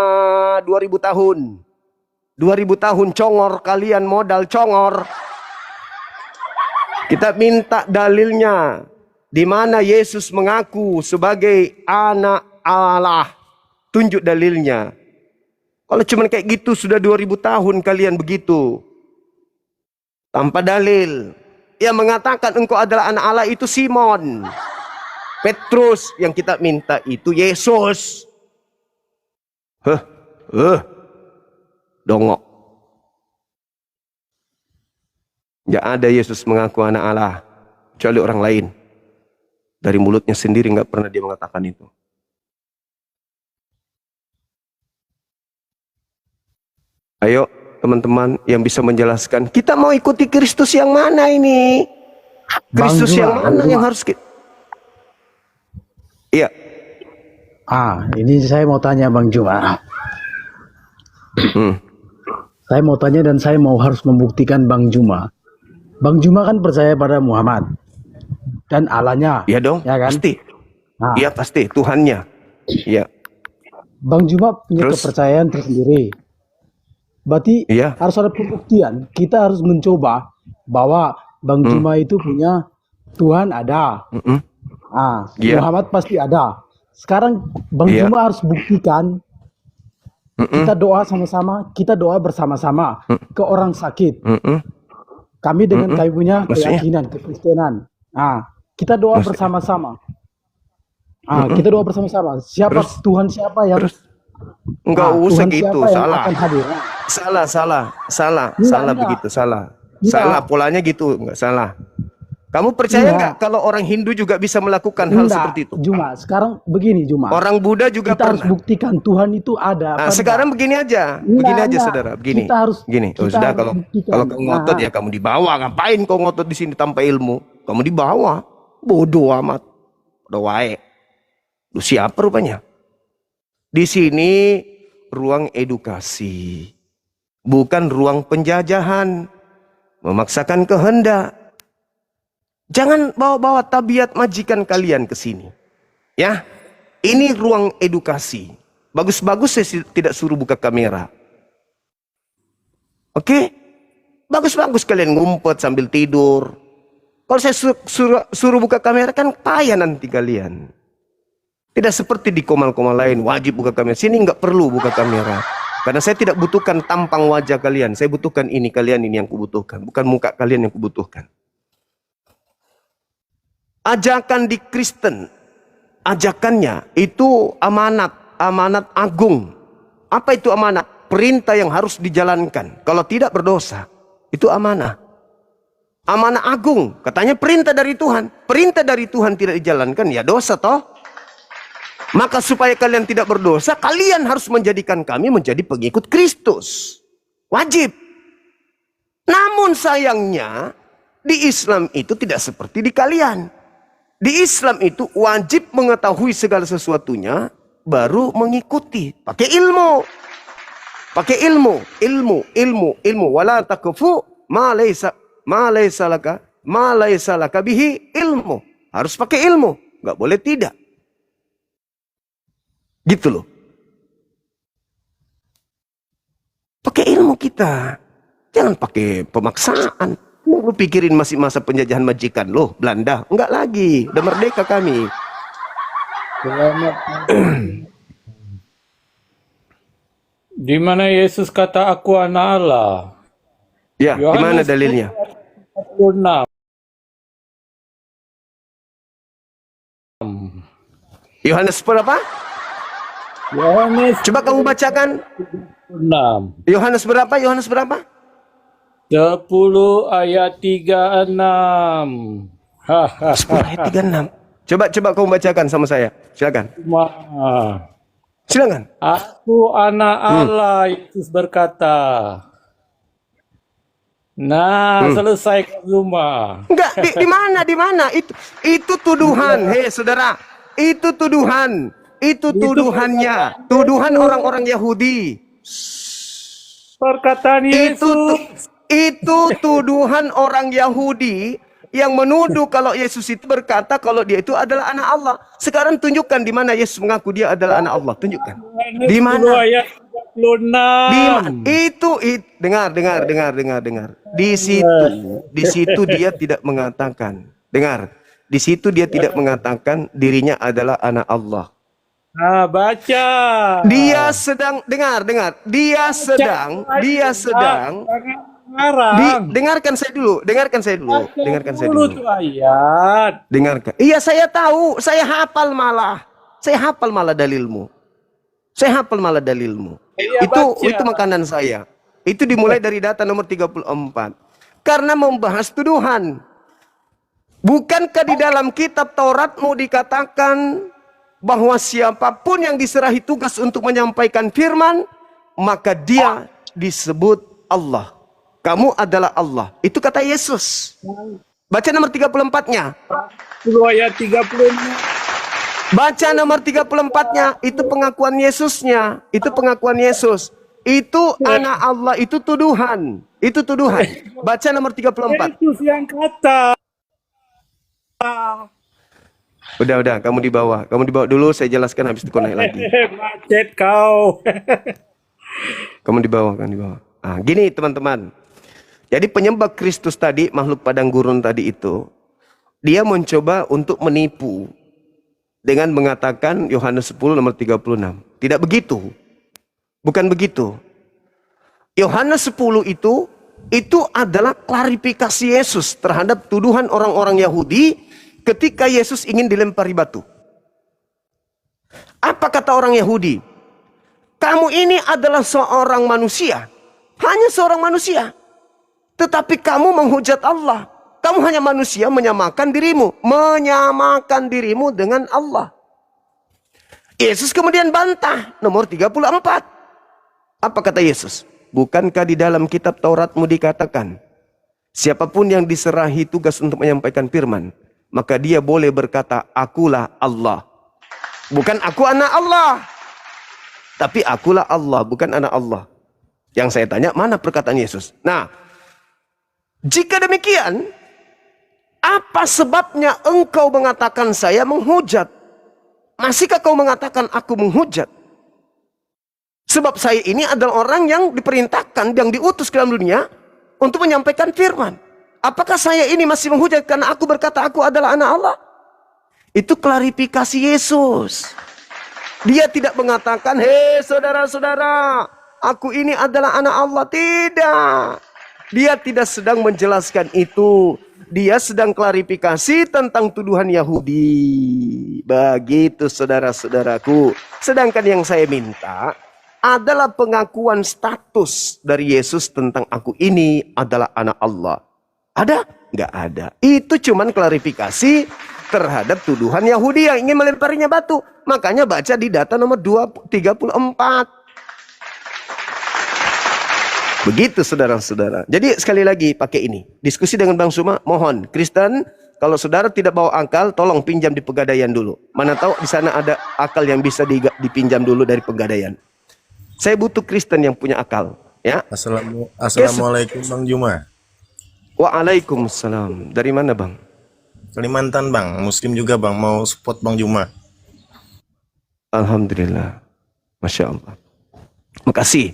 Speaker 1: 2000 tahun. 2000 tahun congor kalian, modal congor. Kita minta dalilnya. Di mana Yesus mengaku sebagai anak Allah. Tunjuk dalilnya. Kalau cuma kayak gitu sudah 2000 tahun kalian begitu. Tanpa dalil. Yang mengatakan engkau adalah anak Allah itu Simon. Petrus, yang kita minta itu Yesus. Dongok. Tidak ada Yesus mengaku anak Allah. Kecuali orang lain. Dari mulutnya sendiri nggak pernah dia mengatakan itu. Ayo teman-teman yang bisa menjelaskan. Kita mau ikuti Kristus yang mana ini? Kristus yang mana yang harus kita... Iya.
Speaker 8: Ini saya mau tanya Bang Juma. Saya mau tanya dan saya mau harus membuktikan Bang Juma. Bang Juma kan percaya pada Muhammad dan Allahnya.
Speaker 1: Iya dong,
Speaker 8: ya kan?
Speaker 1: pasti. Iya pasti, Tuhannya. Iya.
Speaker 8: Bang Juma punya
Speaker 1: Terus?
Speaker 8: kepercayaan tersendiri. Berarti
Speaker 1: Iya.
Speaker 8: harus ada pembuktian. Kita harus mencoba bahwa Bang Juma itu punya Tuhan ada.
Speaker 1: Iya.
Speaker 8: Muhammad pasti ada. Sekarang Bang
Speaker 1: Iya.
Speaker 8: Juma harus buktikan. Kita doa sama-sama, kita doa bersama-sama ke orang sakit. Kami dengan kami punya
Speaker 1: Maksudnya?
Speaker 8: keyakinan, kekristenan. Kita doa bersama-sama. Kita doa bersama-sama. Siapa
Speaker 1: Terus?
Speaker 8: Tuhan siapa yang
Speaker 1: Enggak usah
Speaker 8: Tuhan
Speaker 1: gitu,
Speaker 8: siapa yang
Speaker 1: salah.
Speaker 8: akan hadir?
Speaker 1: Salah
Speaker 8: Enggak.
Speaker 1: begitu, salah.
Speaker 8: Enggak.
Speaker 1: Salah, polanya gitu, enggak salah. Kamu percaya
Speaker 8: Enggak.
Speaker 1: enggak kalau orang Hindu juga bisa melakukan hal
Speaker 8: Enggak,
Speaker 1: seperti itu?
Speaker 8: Juma, sekarang begini Juma.
Speaker 1: Orang Buddha juga
Speaker 8: kita harus
Speaker 1: pernah.
Speaker 8: buktikan Tuhan itu ada.
Speaker 1: Nah,
Speaker 8: apa
Speaker 1: sekarang
Speaker 8: enggak?
Speaker 1: begini aja,
Speaker 8: Enggak.
Speaker 1: saudara, begini.
Speaker 8: Kita harus-
Speaker 1: Gini,
Speaker 8: kita
Speaker 1: sudah
Speaker 8: harus
Speaker 1: kalau
Speaker 8: buktikan.
Speaker 1: kamu ngotot ya kamu dibawa. Ngapain kau ngotot di sini tanpa ilmu? Kamu dibawa. Bodoh amat. Udah wae. Lu siapa rupanya? Di sini ruang edukasi, bukan ruang penjajahan, memaksakan kehendak. Jangan bawa-bawa tabiat majikan kalian ke sini. Ya, ini ruang edukasi. Bagus-bagus saya tidak suruh buka kamera. Oke? Bagus-bagus kalian ngumpet sambil tidur. Kalau saya suruh buka kamera kan payah nanti kalian. Tidak seperti di komal-komal lain, wajib buka kamera. Sini nggak perlu buka kamera. Karena saya tidak butuhkan tampang wajah kalian. Saya butuhkan ini, kalian ini yang kubutuhkan. Bukan muka kalian yang kubutuhkan. Ajakan di Kristen, ajakannya itu amanat, amanat agung. Apa itu amanat? Perintah yang harus dijalankan. Kalau tidak berdosa, itu amanah. Amanah agung, katanya perintah dari Tuhan. Perintah dari Tuhan tidak dijalankan, ya dosa toh. Maka supaya kalian tidak berdosa, kalian harus menjadikan kami menjadi pengikut Kristus. Wajib. Namun sayangnya, di Islam itu tidak seperti di kalian. Di Islam itu wajib mengetahui segala sesuatunya, baru mengikuti. Pakai ilmu. Pakai ilmu. Ilmu. Wala takfu ma laysa laka bihi ilmu. Harus pakai ilmu. Nggak boleh tidak. Gitu loh. Pakai ilmu kita. Jangan pakai pemaksaan. Lu pikirin masih masa penjajahan majikan loh, Belanda. Enggak lagi. Udah merdeka kami.
Speaker 9: Di mana Yesus kata aku anak Allah?
Speaker 1: Ya, di mana dalilnya?
Speaker 9: 46.
Speaker 1: Yohanes berapa?
Speaker 9: Yohanes
Speaker 1: Coba kamu bacakan.
Speaker 9: 6.
Speaker 1: Yohanes berapa? Yohanes berapa?
Speaker 9: 10 ayat 36.
Speaker 1: 10 ayat 36. Coba kamu bacakan sama saya. Silakan. Silakan.
Speaker 9: Aku anak Allah, Yesus berkata. Nah, selesai semua.
Speaker 1: Enggak, di mana? Itu tuduhan. Hei, saudara. Itu tuduhan. Itu tuduhannya. Tuduhan orang-orang Yahudi.
Speaker 9: Perkataan Yesus.
Speaker 1: Itu tuduhan orang Yahudi yang menuduh kalau Yesus itu berkata kalau dia itu adalah anak Allah. Sekarang tunjukkan di mana Yesus mengaku dia adalah anak Allah. Tunjukkan. Di mana?
Speaker 9: Ayat 36.
Speaker 1: Itu dengar. Di situ dia tidak mengatakan. Dengar. Di situ dia tidak mengatakan dirinya adalah anak Allah.
Speaker 9: Nah, baca.
Speaker 1: Dia sedang dengar. Dia sedang dengarkan saya dulu. Dengarkan saya dulu.
Speaker 9: Tuh ayat.
Speaker 1: Dengarkan. Iya, saya tahu. Saya hafal malah dalilmu.
Speaker 9: Iya,
Speaker 1: Itu makanan saya. Itu dimulai dari data nomor 34. Karena membahas tuduhan. Bukankah di dalam kitab Tauratmu dikatakan bahwa siapapun yang diserahi tugas untuk menyampaikan firman, maka dia disebut Allah. Kamu adalah Allah. Itu kata Yesus. Baca nomor 34-nya.
Speaker 9: 10 ayat 36.
Speaker 1: Baca nomor 34-nya. Itu pengakuan Yesusnya. Itu pengakuan Yesus. Itu anak Allah. Itu tuduhan. Itu tuduhan. Baca nomor 34.
Speaker 9: Yesus yang kata.
Speaker 1: Udah. Kamu di bawah. Kamu di bawah dulu. Saya jelaskan habis itu kau naik lagi.
Speaker 9: Macet kau.
Speaker 1: Kamu di bawah. Ah, gini teman-teman. Jadi penyembah Kristus tadi, makhluk padang gurun tadi itu, dia mencoba untuk menipu dengan mengatakan Yohanes 10 nomor 36. Tidak begitu. Bukan begitu. Yohanes 10 itu adalah klarifikasi Yesus terhadap tuduhan orang-orang Yahudi ketika Yesus ingin dilempari batu. Apa kata orang Yahudi? Kamu ini adalah seorang manusia. Hanya seorang manusia. Tetapi kamu menghujat Allah. Kamu hanya manusia menyamakan dirimu. Menyamakan dirimu dengan Allah. Yesus kemudian bantah. Nomor 34. Apa kata Yesus? Bukankah di dalam kitab Tauratmu dikatakan, siapapun yang diserahi tugas untuk menyampaikan firman, maka dia boleh berkata, akulah Allah. Bukan aku anak Allah. Tapi akulah Allah, bukan anak Allah. Yang saya tanya, mana perkataan Yesus? Nah, jika demikian, apa sebabnya engkau mengatakan saya menghujat? Masihkah kau mengatakan aku menghujat? Sebab saya ini adalah orang yang diperintahkan, yang diutus ke dalam dunia untuk menyampaikan firman. Apakah saya ini masih menghujat karena aku berkata aku adalah anak Allah? Itu klarifikasi Yesus. Dia tidak mengatakan, hei saudara-saudara, aku ini adalah anak Allah. Tidak. Dia tidak sedang menjelaskan itu. Dia sedang klarifikasi tentang tuduhan Yahudi. Begitu saudara-saudaraku. Sedangkan yang saya minta adalah pengakuan status dari Yesus tentang aku ini adalah anak Allah. Ada? Nggak ada. Itu cuman klarifikasi terhadap tuduhan Yahudi yang ingin melemparinya batu. Makanya baca di data nomor 34. Begitu saudara-saudara. Jadi sekali lagi pakai ini. Diskusi dengan Bang Suma, mohon. Kristen, kalau saudara tidak bawa akal, tolong pinjam di Pegadaian dulu. Mana tahu di sana ada akal yang bisa dipinjam dulu dari Pegadaian. Saya butuh Kristen yang punya akal. Ya.
Speaker 5: Assalamualaikum Bang Juma.
Speaker 1: Waalaikumsalam. Dari mana Bang?
Speaker 5: Kalimantan Bang, Muslim juga Bang, mau support Bang Juma.
Speaker 1: Alhamdulillah. Masya Allah. Makasih.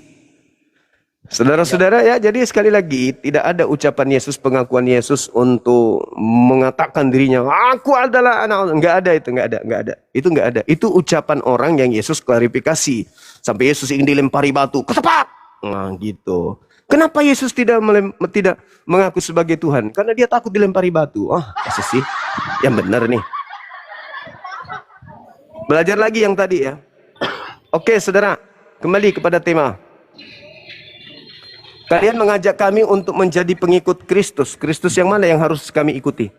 Speaker 1: Saudara-saudara ya, jadi sekali lagi tidak ada ucapan Yesus, pengakuan Yesus untuk mengatakan dirinya, aku adalah anak Allah. Enggak ada itu, enggak ada. Itu enggak ada. Itu ucapan orang yang Yesus klarifikasi. Sampai Yesus ingin dilempari batu, ketepak. Nah gitu. Kenapa Yesus tidak mengaku sebagai Tuhan? Karena dia takut dilempari batu. Oh, masa sih? Yang benar nih. Belajar lagi yang tadi ya. Oke saudara, kembali kepada tema. Kalian mengajak kami untuk menjadi pengikut Kristus. Kristus yang mana yang harus kami ikuti?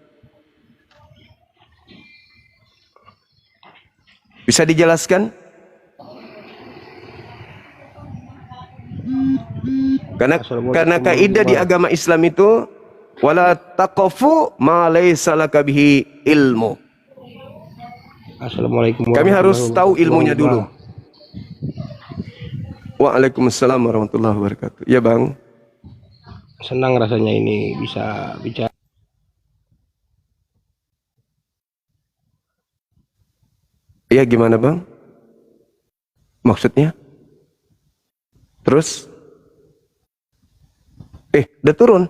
Speaker 1: Bisa dijelaskan? Karena kaidah di agama Islam itu wala taqafu ma laysa laka bihi ilmu.
Speaker 10: Assalamualaikum.
Speaker 1: Kami harus tahu ilmunya dulu. Waalaikumsalam warahmatullahi wabarakatuh. Ya Bang.
Speaker 10: Senang rasanya ini bisa bicara.
Speaker 1: Ya gimana Bang? Maksudnya? Terus? Udah turun.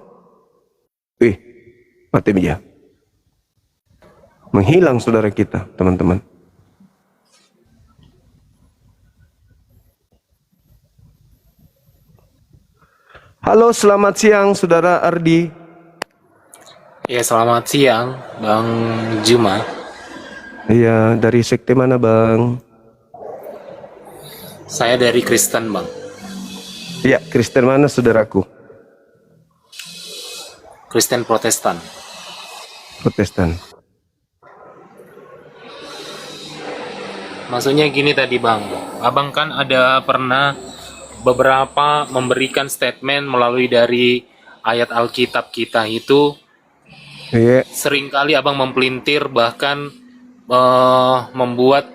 Speaker 1: Mati dia. Menghilang saudara kita, teman-teman. Halo, selamat siang saudara Ardi.
Speaker 11: Ya, selamat siang Bang Juma.
Speaker 1: Iya, dari sekte mana Bang?
Speaker 11: Saya dari Kristen Bang.
Speaker 1: Iya, Kristen mana saudaraku?
Speaker 11: Kristen Protestan.
Speaker 1: Protestan.
Speaker 11: Maksudnya gini tadi Bang, Abang kan ada pernah beberapa memberikan statement melalui dari ayat Alkitab kita itu
Speaker 1: Iya.
Speaker 11: seringkali abang mempelintir, bahkan membuat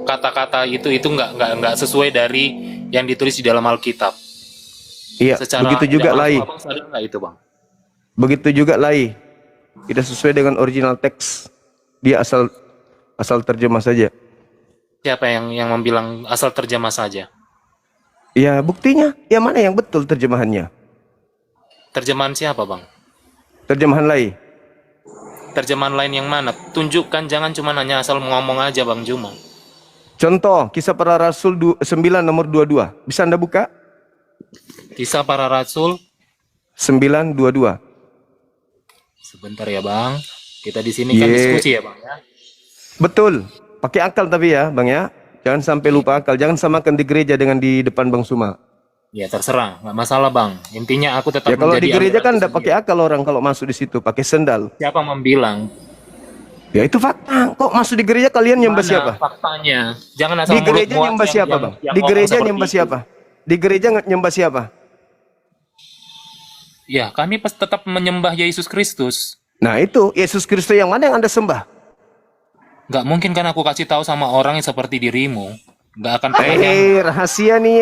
Speaker 11: kata-kata itu nggak sesuai dari yang ditulis di dalam Alkitab.
Speaker 1: Iya,
Speaker 11: Secara
Speaker 1: begitu juga
Speaker 11: tidak
Speaker 1: Lai.
Speaker 11: langsung abang sadar nggak itu, Bang?
Speaker 1: Begitu juga Lai. Tidak sesuai dengan original teks. Dia asal terjemah saja.
Speaker 11: Siapa yang membilang asal terjemah saja?
Speaker 1: Ya, buktinya yang mana yang betul terjemahannya?
Speaker 11: Terjemahan siapa, Bang?
Speaker 1: Terjemahan Lai.
Speaker 11: Terjemahan lain yang mana? Tunjukkan, jangan cuma hanya asal ngomong aja, Bang Juma.
Speaker 1: Contoh, Kisah Para Rasul 9 nomor 22. Bisa Anda buka?
Speaker 11: Kisah Para Rasul
Speaker 1: 9:22.
Speaker 11: sebentar ya, Bang. Kita di sini kan diskusi ya, Bang ya.
Speaker 1: Betul. Pakai akal tapi ya, Bang ya. Jangan sampai lupa akal. Jangan samakan di gereja dengan di depan Bang Suma.
Speaker 11: Ya terserah, nggak masalah, Bang. Intinya aku tetap
Speaker 1: Ya kalau di
Speaker 11: menjadi
Speaker 1: gereja kan
Speaker 11: aliran
Speaker 1: enggak pakai akal orang kalau masuk di situ, pakai sendal.
Speaker 11: Siapa membilang?
Speaker 1: Ya itu fakta. Kok masuk di gereja kalian nyembah
Speaker 11: Mana
Speaker 1: siapa?
Speaker 11: faktanya? Jangan asal
Speaker 1: Di gereja
Speaker 11: mulut-mulut
Speaker 1: nyembah siapa, Bang?
Speaker 11: yang
Speaker 1: Di
Speaker 11: ngomong
Speaker 1: gereja
Speaker 11: seperti
Speaker 1: nyembah
Speaker 11: itu.
Speaker 1: siapa? Di gereja nyembah siapa?
Speaker 11: Ya, kami tetap menyembah Yesus Kristus.
Speaker 1: Nah itu, Yesus Kristus yang mana yang Anda sembah?
Speaker 11: Nggak mungkin kan aku kasih tahu sama orang yang seperti dirimu. Nggak akan pernah nyambung.
Speaker 1: Rahasia nih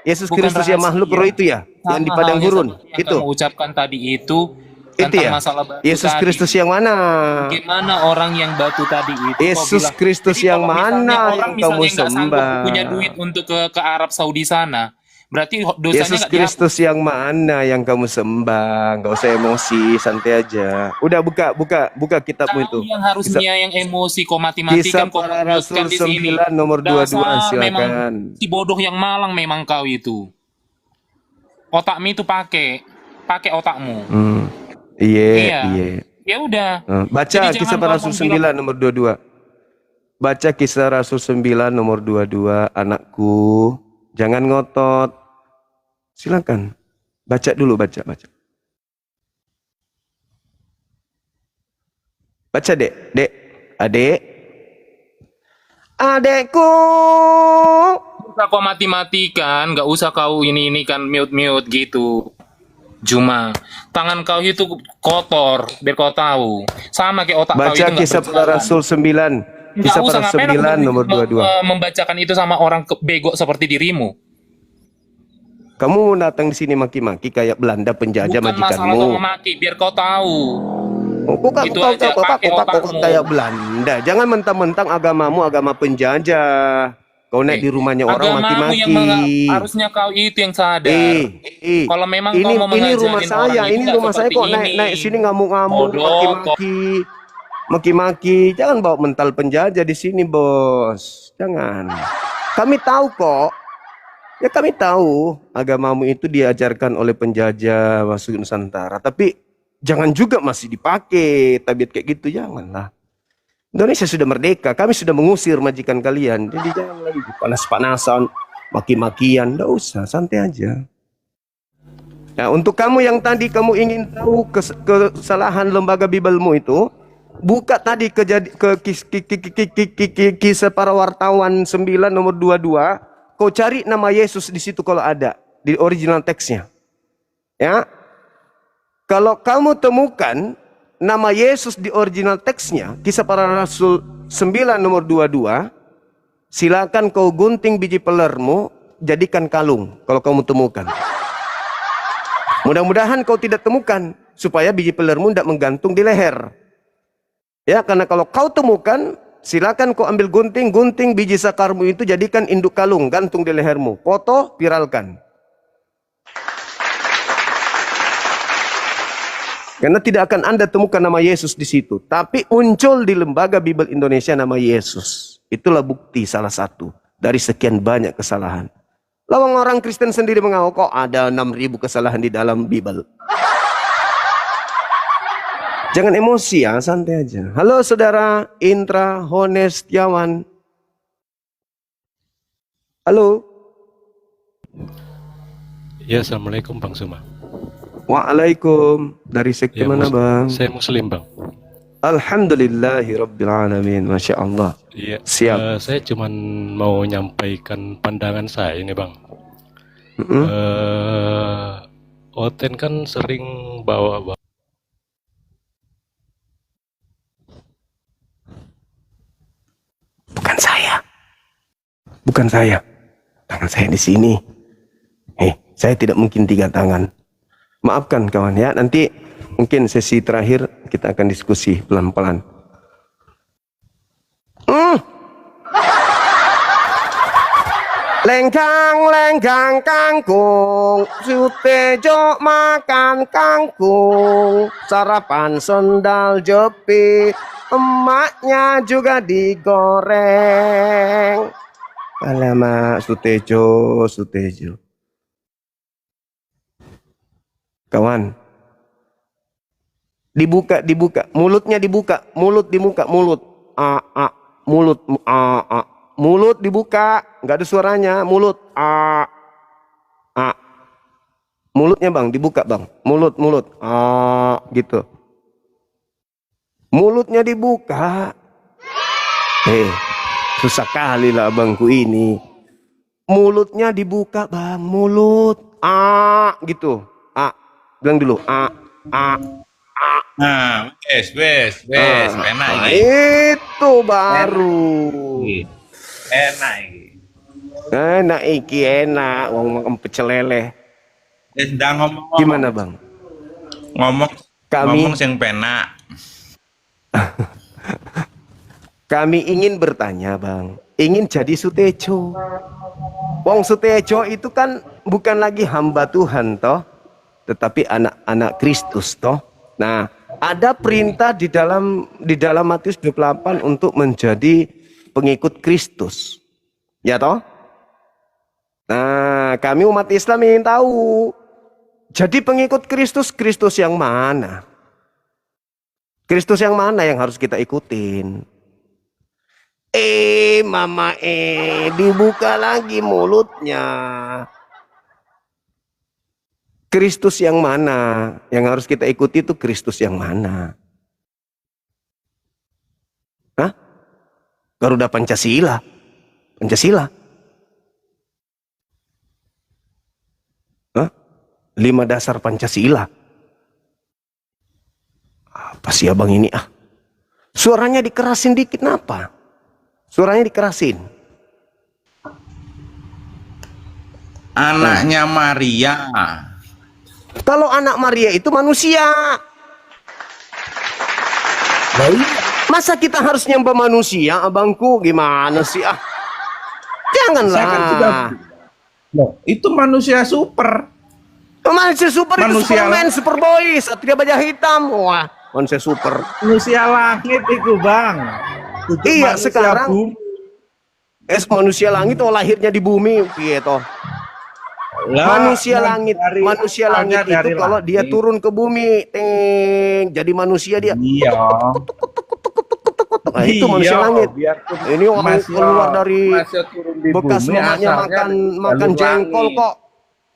Speaker 1: Yesus
Speaker 11: Bukan
Speaker 1: Kristus yang
Speaker 11: rahasia.
Speaker 1: makhluk roh itu ya, yang di
Speaker 11: Sama
Speaker 1: padang
Speaker 11: halnya
Speaker 1: gurun.
Speaker 11: seperti yang
Speaker 1: Itu.
Speaker 11: kamu ucapkan tadi itu
Speaker 1: Itu
Speaker 11: tentang
Speaker 1: ya.
Speaker 11: masalah batu
Speaker 1: Yesus
Speaker 11: tadi.
Speaker 1: Kristus yang mana?
Speaker 11: Gimana orang yang batu tadi itu? kok
Speaker 1: Yesus
Speaker 11: bilang-
Speaker 1: Kristus
Speaker 11: Jadi
Speaker 1: yang
Speaker 11: kalau misalnya
Speaker 1: mana
Speaker 11: orang
Speaker 1: yang
Speaker 11: misalnya
Speaker 1: kamu
Speaker 11: nggak sanggup
Speaker 1: sembah?
Speaker 11: punya duit untuk ke Arab Saudi sana, berarti dosanya
Speaker 1: Yesus
Speaker 11: nggak
Speaker 1: Kristus yang mana yang kamu sembah? Gak usah emosi, santai aja. Udah buka kitabmu
Speaker 11: Kau
Speaker 1: itu.
Speaker 11: yang harusnya yang emosi kok
Speaker 1: Kisah
Speaker 11: mati-matikan kok
Speaker 1: Para Rasul
Speaker 11: menyebutkan di sini.
Speaker 1: 9 nomor 22,
Speaker 11: Dasar memang
Speaker 1: silakan.
Speaker 11: si bodoh yang malang memang kau itu. Otakmu itu pakai otakmu.
Speaker 1: Iya.
Speaker 11: Ya udah.
Speaker 1: Baca
Speaker 11: Jadi
Speaker 1: Kisah
Speaker 11: jangan
Speaker 1: Para
Speaker 11: kau
Speaker 1: Rasul
Speaker 11: bilang-
Speaker 1: 9 nomor 22. Baca Kisah Rasul 9 nomor 22, anakku. Jangan ngotot. Silakan. Baca dulu, baca. Baca, Dek. Adek. Adekku.
Speaker 11: Nggak usah kau mati-matikan, nggak usah kau ini kan mute gitu. Cuma tangan kau itu kotor, biar kau tahu. Sama kayak otak kau itu
Speaker 1: Baca
Speaker 11: nggak
Speaker 1: Kisah Para
Speaker 11: berjalan.
Speaker 1: Rasul 9.
Speaker 11: Nggak
Speaker 1: Kisah
Speaker 11: usah,
Speaker 1: Para
Speaker 11: ngapain aku
Speaker 1: 9 nomor 22.
Speaker 11: membacakan itu sama orang bego seperti dirimu.
Speaker 1: Kamu datang di sini maki-maki kayak Belanda penjajah
Speaker 11: Bukan masalah kau
Speaker 1: majikanmu.
Speaker 11: memaki, biar kau tahu. Itu aja, pakai otakmu.
Speaker 1: Kayak Belanda. Jangan mentang-mentang agamamu agama penjajah. Kau naik di rumahnya orang
Speaker 11: Agamamu yang
Speaker 1: maki-maki.
Speaker 11: harusnya kau itu yang sadar. Kalau memang kau mau
Speaker 1: ini rumah
Speaker 11: mengajarin orang
Speaker 1: saya,
Speaker 11: itu
Speaker 1: ini
Speaker 11: nggak
Speaker 1: rumah saya
Speaker 11: seperti
Speaker 1: kok
Speaker 11: ini.
Speaker 1: naik sini ngamuk-ngamuk,
Speaker 11: Bodoh,
Speaker 1: maki-maki. Jangan bawa mental penjajah di sini, bos. Jangan. Kami tahu kok. Ya kami tahu agamamu itu diajarkan oleh penjajah masuk Nusantara, tapi jangan juga masih dipakai tabiat kayak gitu, janganlah. Indonesia sudah merdeka, kami sudah mengusir majikan kalian. Jadi jangan lagi panas-panasan, maki-makian, enggak usah, santai aja. Nah, untuk kamu yang tadi kamu ingin tahu kesalahan lembaga Bibelmu itu, buka tadi Kisah Para Wartawan 9 nomor 22, kau cari nama Yesus di situ kalau ada di original teksnya. Ya. Kalau kamu temukan nama Yesus di original teksnya, Kisah Para Rasul 9 nomor 22, silakan kau gunting biji pelermu, jadikan kalung kalau kamu temukan. Mudah-mudahan kau tidak temukan, supaya biji pelermu tidak menggantung di leher. Ya, karena kalau kau temukan, silakan kau ambil gunting biji sakarmu itu, jadikan induk kalung, gantung di lehermu. Foto, viralkan. Karena tidak akan Anda temukan nama Yesus di situ. Tapi muncul di Lembaga Bibel Indonesia nama Yesus. Itulah bukti salah satu dari sekian banyak kesalahan. Lawang orang Kristen sendiri mengaku kok ada 6.000 kesalahan di dalam Bibel. Jangan emosi ya, santai aja. Halo saudara Intra Honestiawan. Halo.
Speaker 10: Ya, assalamualaikum Bang Suma.
Speaker 1: Waalaikum. Dari sekte mana bang?
Speaker 10: Saya Muslim Bang.
Speaker 1: Alhamdulillahirrabbilalamin. Masya Allah.
Speaker 10: Iya.
Speaker 1: Siap.
Speaker 10: Saya cuman mau nyampaikan pandangan saya ini Bang. Oten kan sering bawa
Speaker 1: Bukan saya. Bukan saya. Tangan saya di sini. Saya tidak mungkin 3 tangan. Maafkan kawan ya, nanti mungkin sesi terakhir kita akan diskusi pelan-pelan. Lenggang kangkung, Sutejo makan kangkung, sarapan sendal jepit, emaknya juga digoreng. Alamak, Sutejo. Kawan, dibuka, mulutnya dibuka, mulut di muka, mulut dibuka, nggak ada suaranya, mulut mulutnya bang, dibuka bang, mulut gitu, mulutnya dibuka. Susah kali lah abangku ini, mulutnya dibuka bang, mulut gitu, bilang dulu
Speaker 12: Nah, wes, enak ini.
Speaker 1: Itu baru.
Speaker 12: Enak ini.
Speaker 1: Enak, ngomong pecel lele.
Speaker 12: Sedang ngomong.
Speaker 1: Gimana bang?
Speaker 12: Ngomong sing penak.
Speaker 1: Kami ingin bertanya bang, ingin jadi Sutejo. Wong Sutejo itu kan bukan lagi hamba Tuhan toh, tetapi anak-anak Kristus toh. Nah, ada perintah di dalam Matius 28 untuk menjadi pengikut Kristus. Ya toh? Nah, kami umat Islam ingin tahu. Jadi pengikut Kristus yang mana? Kristus yang mana yang harus kita ikutin? Mama dibuka lagi mulutnya. Kristus yang mana? Yang harus kita ikuti itu Kristus yang mana? Hah? Garuda Pancasila. 5 dasar Pancasila. Apa sih abang ini Suaranya dikerasin dikit, kenapa? Suaranya dikerasin.
Speaker 12: Anaknya Maria.
Speaker 1: Kalau anak Maria itu manusia. Masa kita harus nyembah manusia, abangku? Gimana sih? Janganlah.
Speaker 12: Loh, itu manusia super.
Speaker 1: Manusia super itu Superman, Superboy, Satria Baja Hitam. Wah, manusia super.
Speaker 12: Manusia langit itu bang.
Speaker 1: Iya sekarang. Manusia langit lahirnya di bumi, gitu. Manusia langit itu kalau dia turun ke bumi, jadi manusia dia.
Speaker 12: Iya.
Speaker 1: Itu manusia langit. Ini orang keluar dari bekas mamanya makan jengkol kok.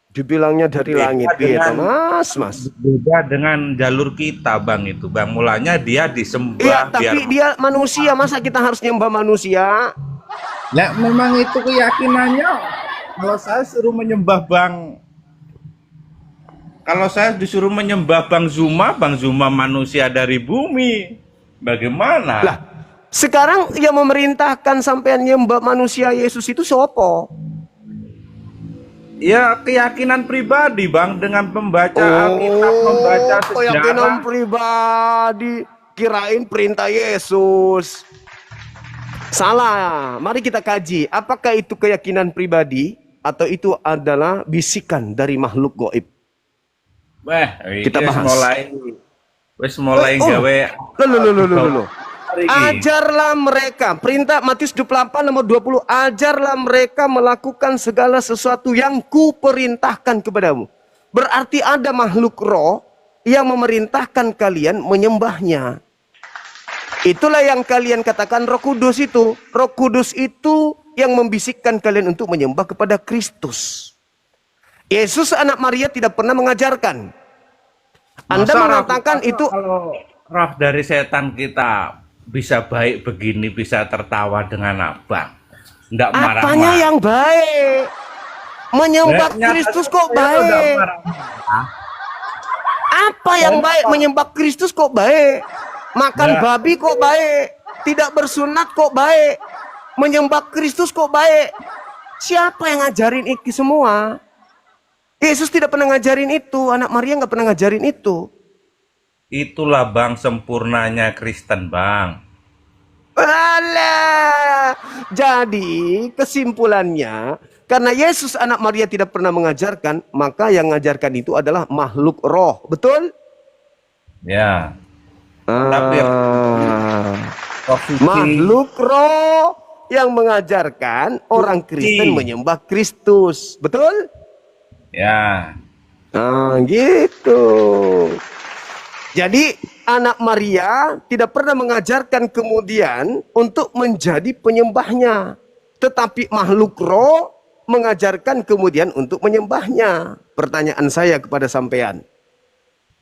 Speaker 1: Dibilangnya dari langit, gitu, mas.
Speaker 12: Beda dengan jalur kita, bang itu, bang. Mulanya dia disembah.
Speaker 1: Iya, tapi dia manusia. Masa kita harus nyembah manusia?
Speaker 12: Nah, memang itu keyakinannya. Kalau saya suruh menyembah kalau saya disuruh menyembah Bang Zuma manusia dari bumi. Bagaimana?
Speaker 1: Lah, sekarang yang memerintahkan sampean nyembah manusia Yesus itu siapa?
Speaker 12: Ya keyakinan pribadi bang, dengan membaca Alkitab, membaca sejarah.
Speaker 1: Keyakinan pribadi, kirain perintah Yesus. Salah. Mari kita kaji, apakah itu keyakinan pribadi atau itu adalah bisikan dari makhluk gaib?
Speaker 12: Kita bahas. Mulai gawe.
Speaker 1: Loh. Ajarlah mereka, perintah Matius 28 nomor 20, ajarlah mereka melakukan segala sesuatu yang kuperintahkan kepadamu. Berarti ada makhluk roh yang memerintahkan kalian menyembahnya. Itulah yang kalian katakan Roh Kudus itu. Roh Kudus itu yang membisikkan kalian untuk menyembah kepada Kristus. Yesus anak Maria tidak pernah mengajarkan. Anda mengatakan itu
Speaker 12: kalau roh dari setan kita bisa baik begini, bisa tertawa dengan abang, nggak marah-marah.
Speaker 1: Apanya yang baik? Menyembah
Speaker 12: Nyata
Speaker 1: Kristus kok
Speaker 12: saya udah
Speaker 1: baik?
Speaker 12: marah.
Speaker 1: Apa yang baik? Menyembah Kristus kok baik? Makan
Speaker 12: Ya.
Speaker 1: babi kok baik? Tidak bersunat kok baik? Menyembah Kristus kok baik? Siapa yang ngajarin itu semua? Yesus tidak pernah ngajarin itu. Anak Maria nggak pernah ngajarin itu.
Speaker 12: Itulah Bang sempurnanya Kristen, Bang.
Speaker 1: Alah. Jadi kesimpulannya, karena Yesus anak Maria tidak pernah mengajarkan, maka yang mengajarkan itu adalah makhluk roh. Betul?
Speaker 12: Ya. Tapi
Speaker 1: makhluk roh yang mengajarkan orang Kristen menyembah Kristus. Betul?
Speaker 12: Ya.
Speaker 1: Nah, gitu. Jadi anak Maria tidak pernah mengajarkan kemudian untuk menjadi penyembahnya. Tetapi makhluk roh mengajarkan kemudian untuk menyembahnya. Pertanyaan saya kepada sampean.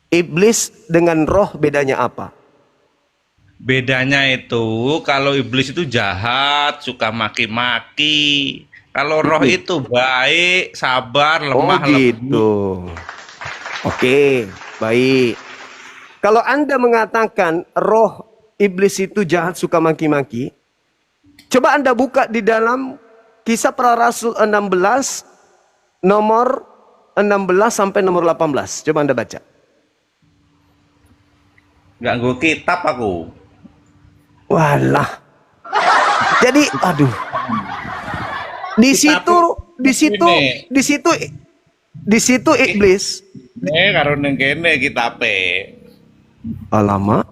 Speaker 1: Iblis dengan roh bedanya apa?
Speaker 12: Bedanya itu kalau iblis itu jahat, suka maki-maki. Kalau roh itu baik, sabar, lemah
Speaker 1: Oh gitu. Oke, baik. Kalau Anda mengatakan roh iblis itu jahat, suka maki-maki, coba Anda buka di dalam Kisah Para Rasul 16 nomor 16 sampai nomor 18. Coba Anda baca.
Speaker 12: Nggak gue kitab aku.
Speaker 1: Walah. Jadi aduh. Di situ iblis.
Speaker 12: Karo ning kene kitabe.
Speaker 1: Alamak.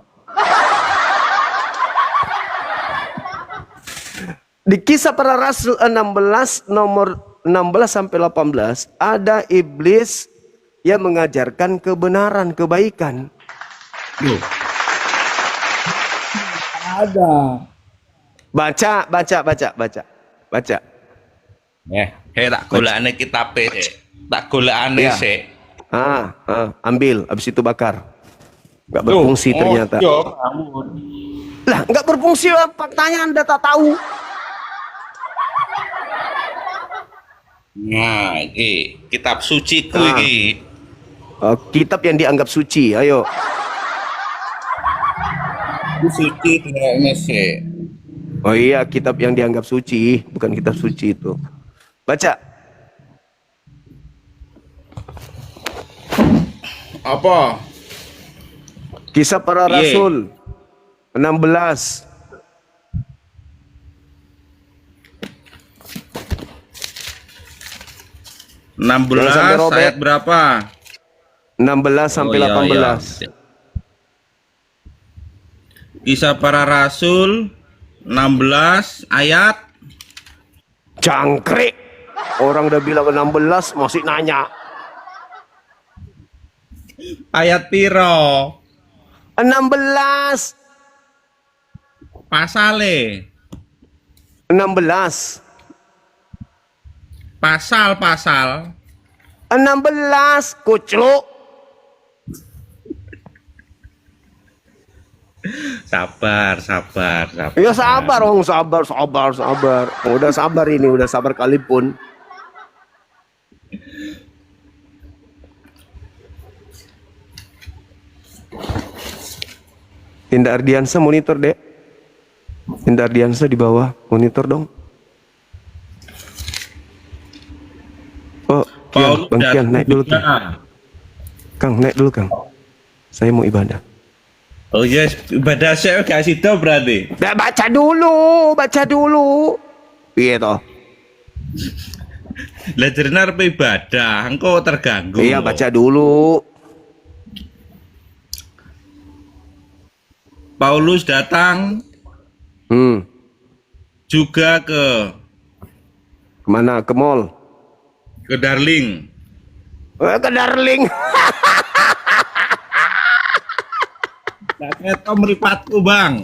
Speaker 1: Di Kisah Para Rasul 16 nomor 16 sampai 18 ada iblis yang mengajarkan kebenaran, kebaikan.
Speaker 8: Ada.
Speaker 1: Baca.
Speaker 12: Tak golekane kitabe sik. Tak golekane
Speaker 1: Ya.
Speaker 12: sik.
Speaker 1: Ambil, habis itu bakar. Nggak berfungsi ternyata. Lah, nggak berfungsi, faktanya Anda tak tahu.
Speaker 12: Nah, iki kitab suci ku
Speaker 1: Ah.
Speaker 12: iki.
Speaker 1: Kitab yang dianggap suci, ayo.
Speaker 12: Suci kayaknya sik.
Speaker 1: Oh iya, kitab yang dianggap suci, bukan kitab suci itu. Baca.
Speaker 12: Apa?
Speaker 1: Kisah Para
Speaker 12: Iya.
Speaker 1: Rasul 16. Jangan sampai
Speaker 12: 16
Speaker 1: robek.
Speaker 12: ayat berapa?
Speaker 1: 16 sampai
Speaker 12: Oh, iya,
Speaker 1: 18.
Speaker 12: iya. Kisah Para Rasul 16 ayat
Speaker 1: Jangkrik. Orang udah bilang 16 masih nanya.
Speaker 12: ayat piro?
Speaker 1: 16.
Speaker 12: Pasale.
Speaker 1: 16.
Speaker 12: Pasal.
Speaker 1: 16. Kucluk.
Speaker 12: Sabar.
Speaker 1: Ya sabar, sabar. Udah sabar ini, udah sabar kali pun. Indah Ardiansa monitor, Dek. Indah Ardiansa di bawah, monitor dong. Oh, Kian, Bang Kian, naik dulu, Kian. Kang, naik dulu, Kang. Saya mau ibadah.
Speaker 12: Oh yes, ibadah saya gak sido berarti.
Speaker 1: Nah, baca dulu. Iya toh.
Speaker 12: Lah jenenge arep ibadah, engko terganggu.
Speaker 1: Iya, baca dulu.
Speaker 12: Paulus datang juga ke
Speaker 1: Kemana? Ke mall?
Speaker 12: ke Darling.
Speaker 1: Ke Darling.
Speaker 12: Itu meripatku, Bang.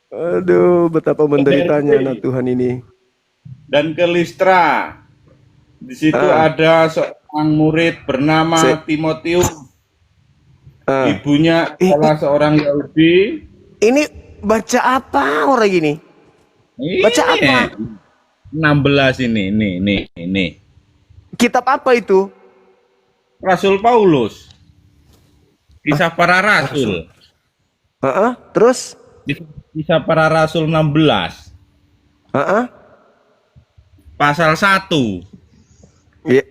Speaker 1: Aduh, betapa menderitanya anak Tuhan ini.
Speaker 12: Dan ke Listra. Di situ ada seorang murid bernama Timotius. Ibunya salah seorang Yahudi.
Speaker 1: Ini baca apa orang ini? Baca apa?
Speaker 12: 16 ini.
Speaker 1: Kitab apa itu?
Speaker 12: Rasul Paulus. Kisah para Rasul.
Speaker 1: Terus?
Speaker 12: Kisah para Rasul 16. Pasal 1.
Speaker 1: Ya.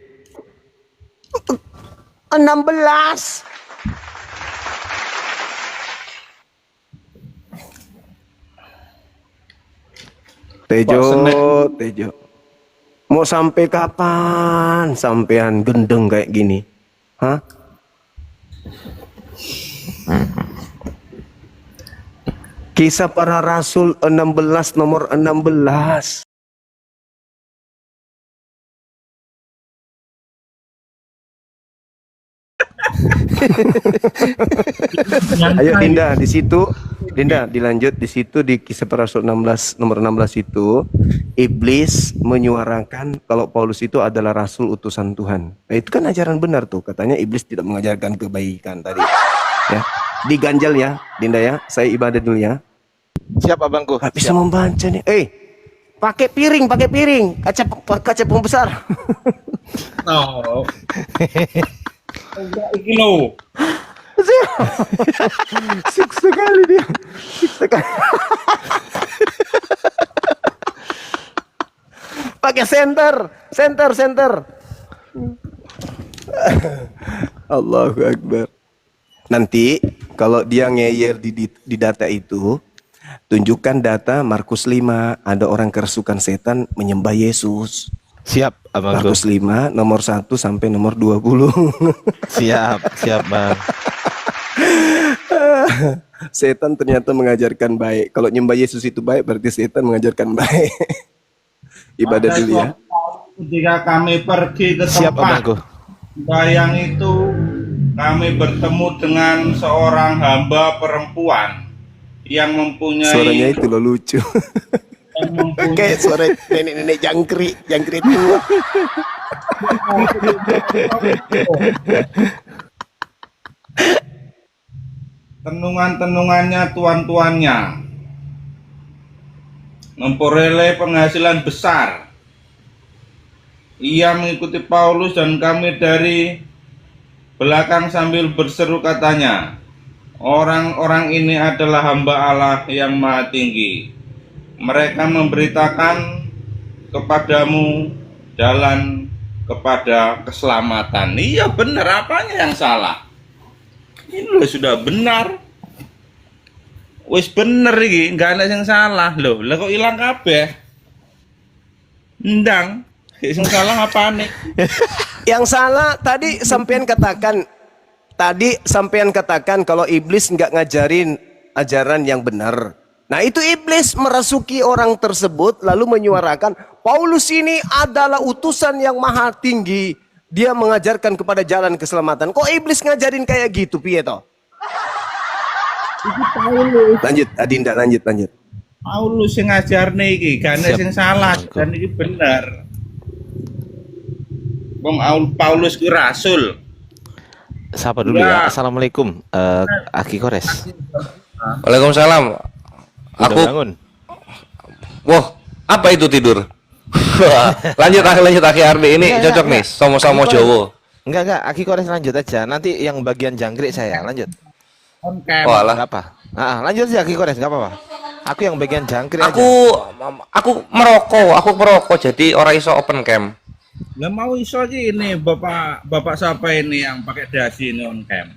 Speaker 1: 16. Tejo. Mau sampai kapan sampean gendeng kayak gini? Hah? Kisah para Rasul 16 nomor 16. Ayo Dinda, di situ Dinda dilanjut di situ di Kisah para Rasul 16 nomor 16 itu iblis menyuarakan kalau Paulus itu adalah rasul utusan Tuhan. Nah, itu kan ajaran benar tuh. Katanya iblis tidak mengajarkan kebaikan tadi. Ya. Diganjal ya, Dinda ya. Saya ibadah dulu ya.
Speaker 5: Siap abangku.
Speaker 1: Gak bisa membaca nih. Pakai piring, kaca pembesar.
Speaker 12: Oh. Enggak iki lho.
Speaker 1: Sik sekali dia. Pakai center. Allahu Akbar. Nanti kalau dia ngeyer di data itu, tunjukkan data Markus 5, ada orang kerasukan setan menyembah Yesus.
Speaker 5: Siap abangku.
Speaker 1: Markus 5 nomor 1 sampai nomor 20.
Speaker 5: Siap Bang.
Speaker 1: Setan ternyata mengajarkan baik. Kalau nyembah Yesus itu baik, berarti setan mengajarkan baik. Ibadah dulu ya.
Speaker 12: Ketika kami pergi ke
Speaker 5: Siap
Speaker 12: tempat
Speaker 5: abangku.
Speaker 12: bayang itu, kami bertemu dengan seorang hamba perempuan yang mempunyai
Speaker 1: Suaranya itu lo lucu. Kayak suara nenek-nenek jangkrik tua.
Speaker 12: tenungannya tuan-tuannya memperoleh penghasilan besar. Ia mengikuti Paulus dan kami dari belakang sambil berseru katanya, orang-orang ini adalah hamba Allah yang maha tinggi. Mereka memberitakan kepadamu jalan kepada keselamatan. Iya benar, apanya yang salah? Ini loh sudah benar. Wis bener iki, enggak ada yang salah loh. Lah kok ilang kabeh? Ndang, sing salah apane?
Speaker 1: Yang salah tadi sampean katakan kalau iblis nggak ngajarin ajaran yang benar. Nah itu iblis merasuki orang tersebut lalu menyuarakan Paulus ini adalah utusan yang maha tinggi. Dia mengajarkan kepada jalan keselamatan. Kok iblis ngajarin kayak gitu piye toh? Lanjut Adinda, lanjut.
Speaker 12: Paulus yang ngajarne iki, gak ana sing salah dan iki bener. Wong Paulus ku rasul.
Speaker 5: Sapa dulu ya. Assalamualaikum. Aki Kores.
Speaker 10: Waalaikumsalam. Aku
Speaker 5: bangun.
Speaker 10: Wah, apa itu tidur? lanjut Aki Arbi ini
Speaker 5: Enggak,
Speaker 10: cocok nih sama-sama Jowo.
Speaker 5: Enggak, Aki Kores lanjut aja. Nanti yang bagian jangkrik saya lanjut.
Speaker 12: On-cam.
Speaker 10: Oh, alah.
Speaker 5: Enggak apa. Lanjut aja Aki Kores, enggak apa-apa. Aku yang bagian jangkrik aja.
Speaker 10: Aku merokok jadi orang iso open cam.
Speaker 12: Lah mau iso aja ini Bapak siapa ini yang pakai dasi ini on cam?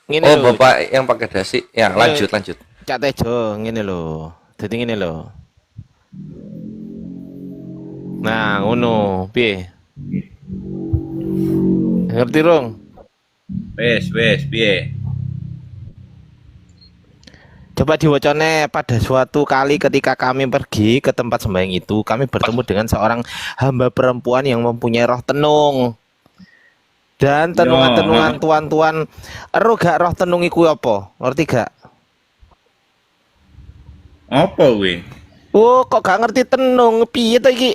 Speaker 5: Ngene
Speaker 10: Oh,
Speaker 5: lho,
Speaker 10: Bapak yang pakai dasi. Ya, lanjut.
Speaker 5: Cak Tejo, ngene lho. Dadi ngene lho. Nah, ngono, piye? Ngerti rong?
Speaker 12: Wes, piye?
Speaker 5: Coba diwacane, pada suatu kali ketika kami pergi ke tempat sembahyang itu, kami bertemu dengan seorang hamba perempuan yang mempunyai roh tenung. Dan tenungan-tenungan tuan-tuan, ero gak roh tenung iku apa? Ngerti gak?
Speaker 12: Apa kuwi?
Speaker 5: Oh, kok gak ngerti tenung? Piye to iki?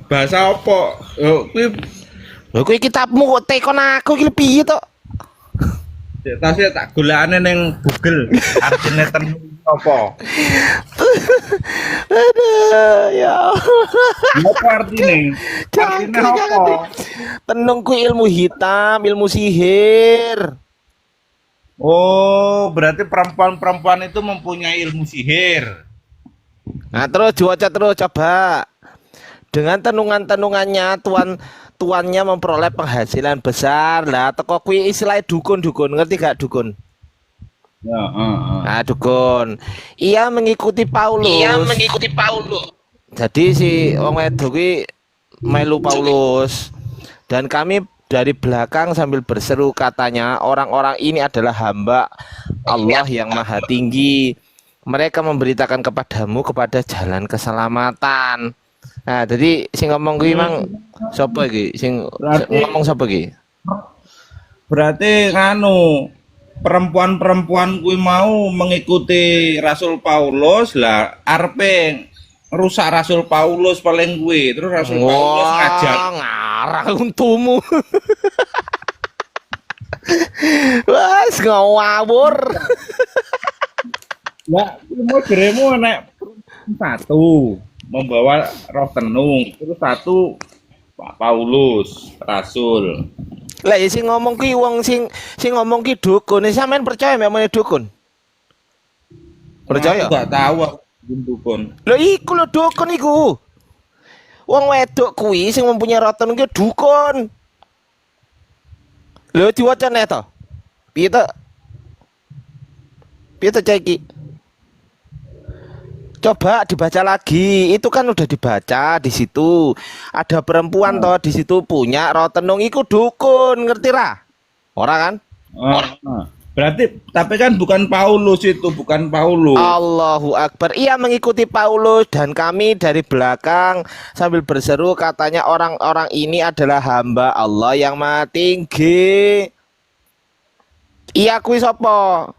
Speaker 12: Bahasa apa? Kuwi
Speaker 5: Lho kuwi kitabmu kok tekon aku iki piye to?
Speaker 12: Tasnya tak golekane ning Google. Artine tenung apa?
Speaker 5: Aduh, ya.
Speaker 12: Apa artine? Artine apa?
Speaker 5: Tenung kuwi ilmu hitam, ilmu sihir.
Speaker 12: Oh, berarti perempuan-perempuan itu mempunyai ilmu sihir.
Speaker 5: Nah, terus diwaca terus coba. Dengan tenungan-tenungannya tuannya memperoleh penghasilan besar. Lah teko kuwi istilah dukun, ngerti gak dukun?
Speaker 12: Ya,
Speaker 5: Nah, dukun. Ia mengikuti Paulus. Jadi si wong wedok kuwi melu Paulus. Dan kami dari belakang sambil berseru katanya, orang-orang ini adalah hamba Allah yang maha tinggi. Mereka memberitakan kepadamu kepada jalan keselamatan. Nah, jadi sing ngomong kuwi mang sapa iki? Sing ngomong sapa iki?
Speaker 12: Berarti nganu perempuan-perempuan kuwi mau mengikuti Rasul Paulus lah arepe rusak Rasul Paulus paling kuwi. Terus Rasul Paulus ngajak
Speaker 5: ngarang untumu. Wes ngawur.
Speaker 12: Ya, modelmu nek satu membawa roh tenung, terus satu Pak Paulus Rasul.
Speaker 5: Lah ya sing ngomong ki wong sing ngomong ki dukun. Sampeyan percaya mek meneh dukun? Percaya?
Speaker 12: Aku gak tahu aku dukun.
Speaker 5: Lho iku lho dukun iku. Wong wedok kuwi sing mempunyai roh tenung ki dukun. Lho diwacane to? Piye to? Piye to cek iki? Coba dibaca lagi, itu kan udah dibaca di situ. Ada perempuan toh di situ punya roh tenung, iku dukun, ngerti ra? Ora kan?
Speaker 12: Berarti tapi kan bukan Paulus itu, bukan Paulus.
Speaker 5: Allahu Akbar. Ia mengikuti Paulus dan kami dari belakang sambil berseru katanya orang-orang ini adalah hamba Allah yang maha tinggi. Iya kuwi sapa?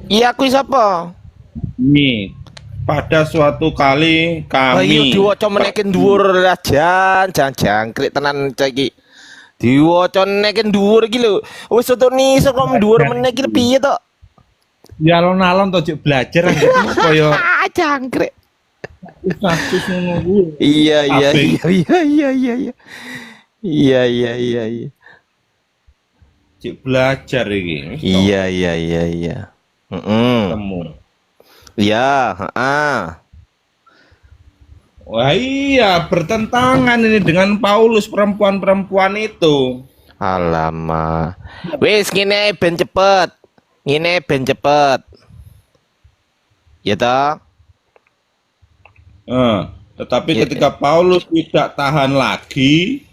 Speaker 5: Iya kuwi sapa?
Speaker 12: Nih, pada suatu kali kami.
Speaker 5: Ayo diwaca meneh dhuwur jan jangkrik tenan iki. Diwaca meneh dhuwur iki lho. Wis untuk niso kok dhuwur meneh iki piye to?
Speaker 12: Ya alon-alon to jek belajar kaya
Speaker 5: jangkrik.
Speaker 12: Kasus ngono kuwi.
Speaker 5: Iya. Iya.
Speaker 12: Cek belajar iki.
Speaker 5: Iya.
Speaker 12: Temu.
Speaker 5: Ya,
Speaker 12: Wah iya, bertentangan ini dengan Paulus perempuan-perempuan itu.
Speaker 5: Alamak. Wis ngene ben cepet. Ya toh?
Speaker 12: Tetapi ketika Paulus tidak tahan lagi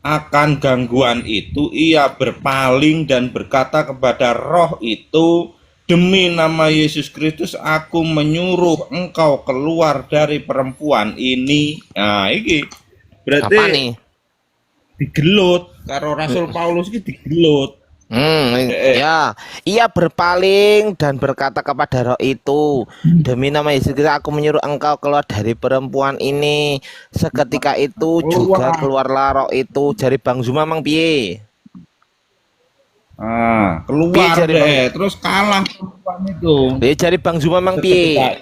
Speaker 12: akan gangguan itu, ia berpaling dan berkata kepada roh itu, demi nama Yesus Kristus aku menyuruh engkau keluar dari perempuan ini. Nah ini berarti
Speaker 5: apa nih?
Speaker 12: Digelut karo Rasul Paulus ini digelut.
Speaker 5: Ya, ia berpaling dan berkata kepada roh itu, demi nama Yesus Kristus aku menyuruh engkau keluar dari perempuan ini. Seketika itu juga keluarlah roh itu. Jari Bang Zuma mang piye?
Speaker 12: Keluar deh, terus kalah perempuan itu.
Speaker 5: Jari Bang Zuma mang piye?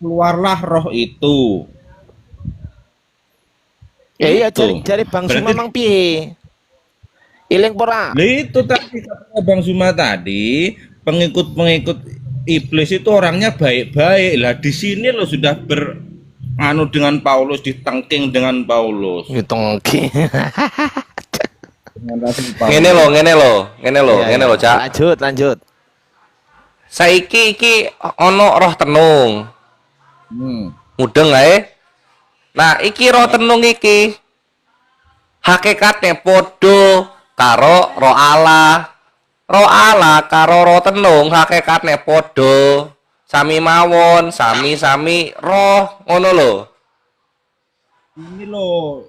Speaker 12: Keluarlah roh itu.
Speaker 5: Iya, jari Bang Zuma mang piye? Iling pora.
Speaker 12: Itu tadi kata Bang Zuma tadi, pengikut-pengikut iblis itu orangnya baik-baik. Lah di sini lo sudah beranu dengan Paulus, ditengking dengan Paulus.
Speaker 5: Ditengking.
Speaker 13: Ngene lo, Cak.
Speaker 5: Lanjut.
Speaker 13: Saiki iki ono roh tenung. Mudeng ae. Nah, iki roh tenung iki hakikatnya podo karo roh Allah. Roh Allah karo roh tenung hakikatnya podo. Sami mawon, sami roh ngono lho.
Speaker 12: Ini lo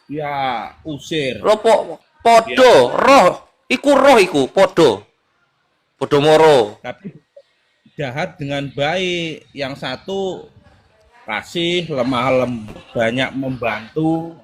Speaker 12: ya usir.
Speaker 13: Lo podo, roh iku podo. Podo moro.
Speaker 12: jahat dengan baik. Yang satu kasih, lemah lembut, banyak membantu.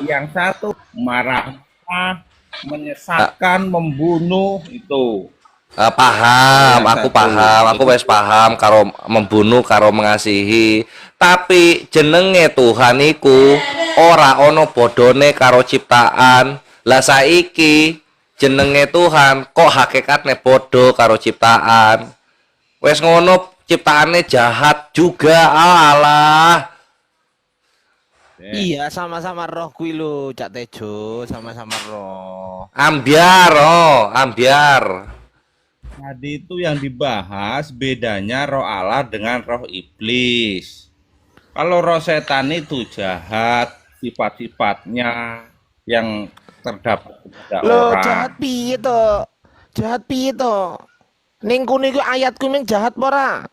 Speaker 12: Yang satu marah-marah, menyesatkan, membunuh itu.
Speaker 13: Paham, aku paham, aku wes paham karo membunuh karo mengasihi. Tapi jenenge Tuhan iku ora ono bodone karo ciptaan. Lah saiki jenenge Tuhan kok hakikatnya bodoh karo ciptaan. Wes ngono ciptaannya jahat juga. Alah.
Speaker 5: Iya, sama-sama roh kuwi lho, Cak Tejo, sama-sama roh.
Speaker 13: Ambiar, ambiar.
Speaker 12: Tadi itu yang dibahas bedanya roh Allah dengan roh iblis. Kalau roh setan itu jahat, sifat-sifatnya yang terdapat pada
Speaker 5: Loh,
Speaker 12: orang.
Speaker 5: jahat piye to? Jahat piye to? Ning kene iki ayatku ning jahat apa ora?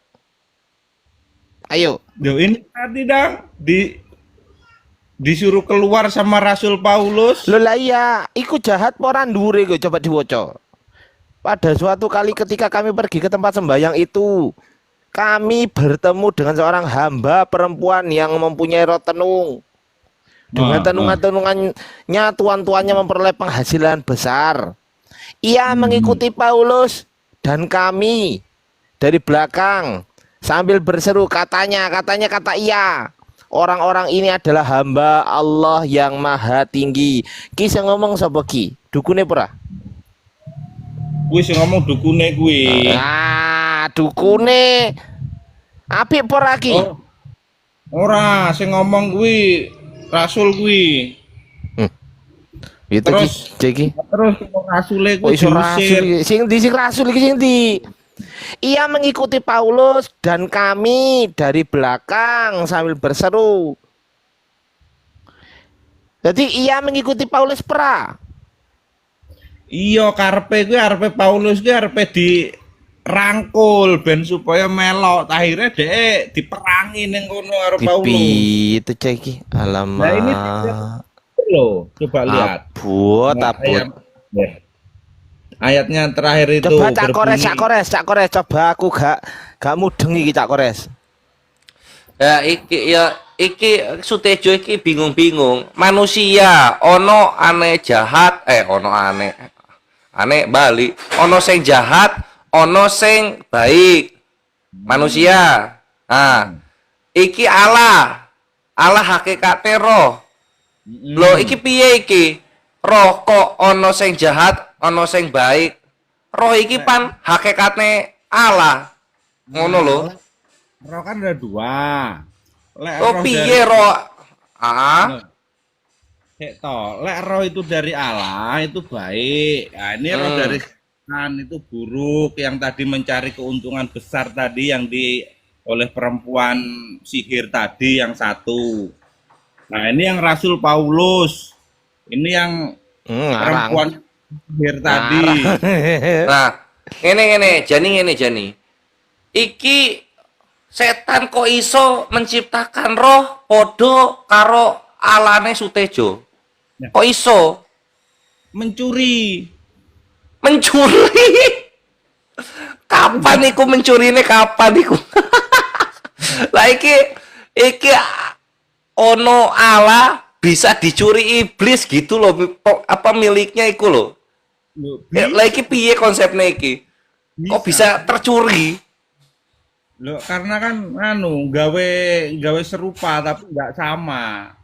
Speaker 5: Ayo.
Speaker 12: Duh, ini tadi dang disuruh keluar sama Rasul Paulus.
Speaker 5: Loh lah iya, iku jahat apa ora ndure kok coba diwaca. Pada suatu kali ketika kami pergi ke tempat sembahyang itu, kami bertemu dengan seorang hamba perempuan yang mempunyai roh tenung. Dengan tenungan-tenungannya tuan-tuannya memperoleh penghasilan besar. Ia mengikuti Paulus dan kami dari belakang sambil berseru kata iya. Orang-orang ini adalah hamba Allah yang maha tinggi. Ki sing ngomong sapa ki? Dukune pura?
Speaker 12: Kuwi sing ngomong dukune kuwi.
Speaker 5: Ah, dukune. Apik pura ki?
Speaker 12: Oh, ora, sing ngomong kuwi Rasul kuwi.
Speaker 5: Itu ki.
Speaker 12: Terus Rasule
Speaker 5: Oh,
Speaker 12: kuwi
Speaker 5: iso Rasul. Sing Rasul iki sing ndi? Ia mengikuti Paulus dan kami dari belakang sambil berseru. Jadi ia mengikuti Paulus pera.
Speaker 12: Iya, karepe Paulus kuwi arepe dirangkul ben supaya melok. Akhirnya dhek diperangi ning kono karo Paulus.
Speaker 5: Pipi itu ceki. Alamak.
Speaker 12: Nah, ini loh, coba lihat.
Speaker 5: Abot.
Speaker 12: Ayatnya terakhir itu.
Speaker 5: Coba Cak Kores, coba aku gak mudeng iki Cak Kores.
Speaker 13: Iki Sutejo iki bingung-bingung. Manusia ono aneh jahat, ono aneh balik. Ono sing jahat, ono sing baik. Manusia. Nah, iki Allah hakikate roh. Loh iki piye iki? Roh kok ono sing jahat, ono sing baik. Roh iki pan hakikatnya Allah. Ngono lho.
Speaker 12: Roh kan ada dua.
Speaker 13: Oh piye roh?
Speaker 12: Lek roh itu dari Allah itu baik. Nah, ini roh dari setan itu buruk, yang tadi mencari keuntungan besar tadi yang oleh perempuan sihir tadi yang satu. Nah, ini yang Rasul Paulus. Ini yang perempuan sihir tadi.
Speaker 13: Nah, ini Jani. Iki setan kok iso menciptakan roh podo karo alane Sutejo? Kok iso? Mencuri. Kapan iku mencurine kapan iku? Lah iki ono Allah bisa dicuri iblis gitu loh, apa miliknya iku loh. Lah iki piye konsepnya iki? Kok bisa tercuri?
Speaker 12: Loh, karena kan gawe serupa tapi nggak sama.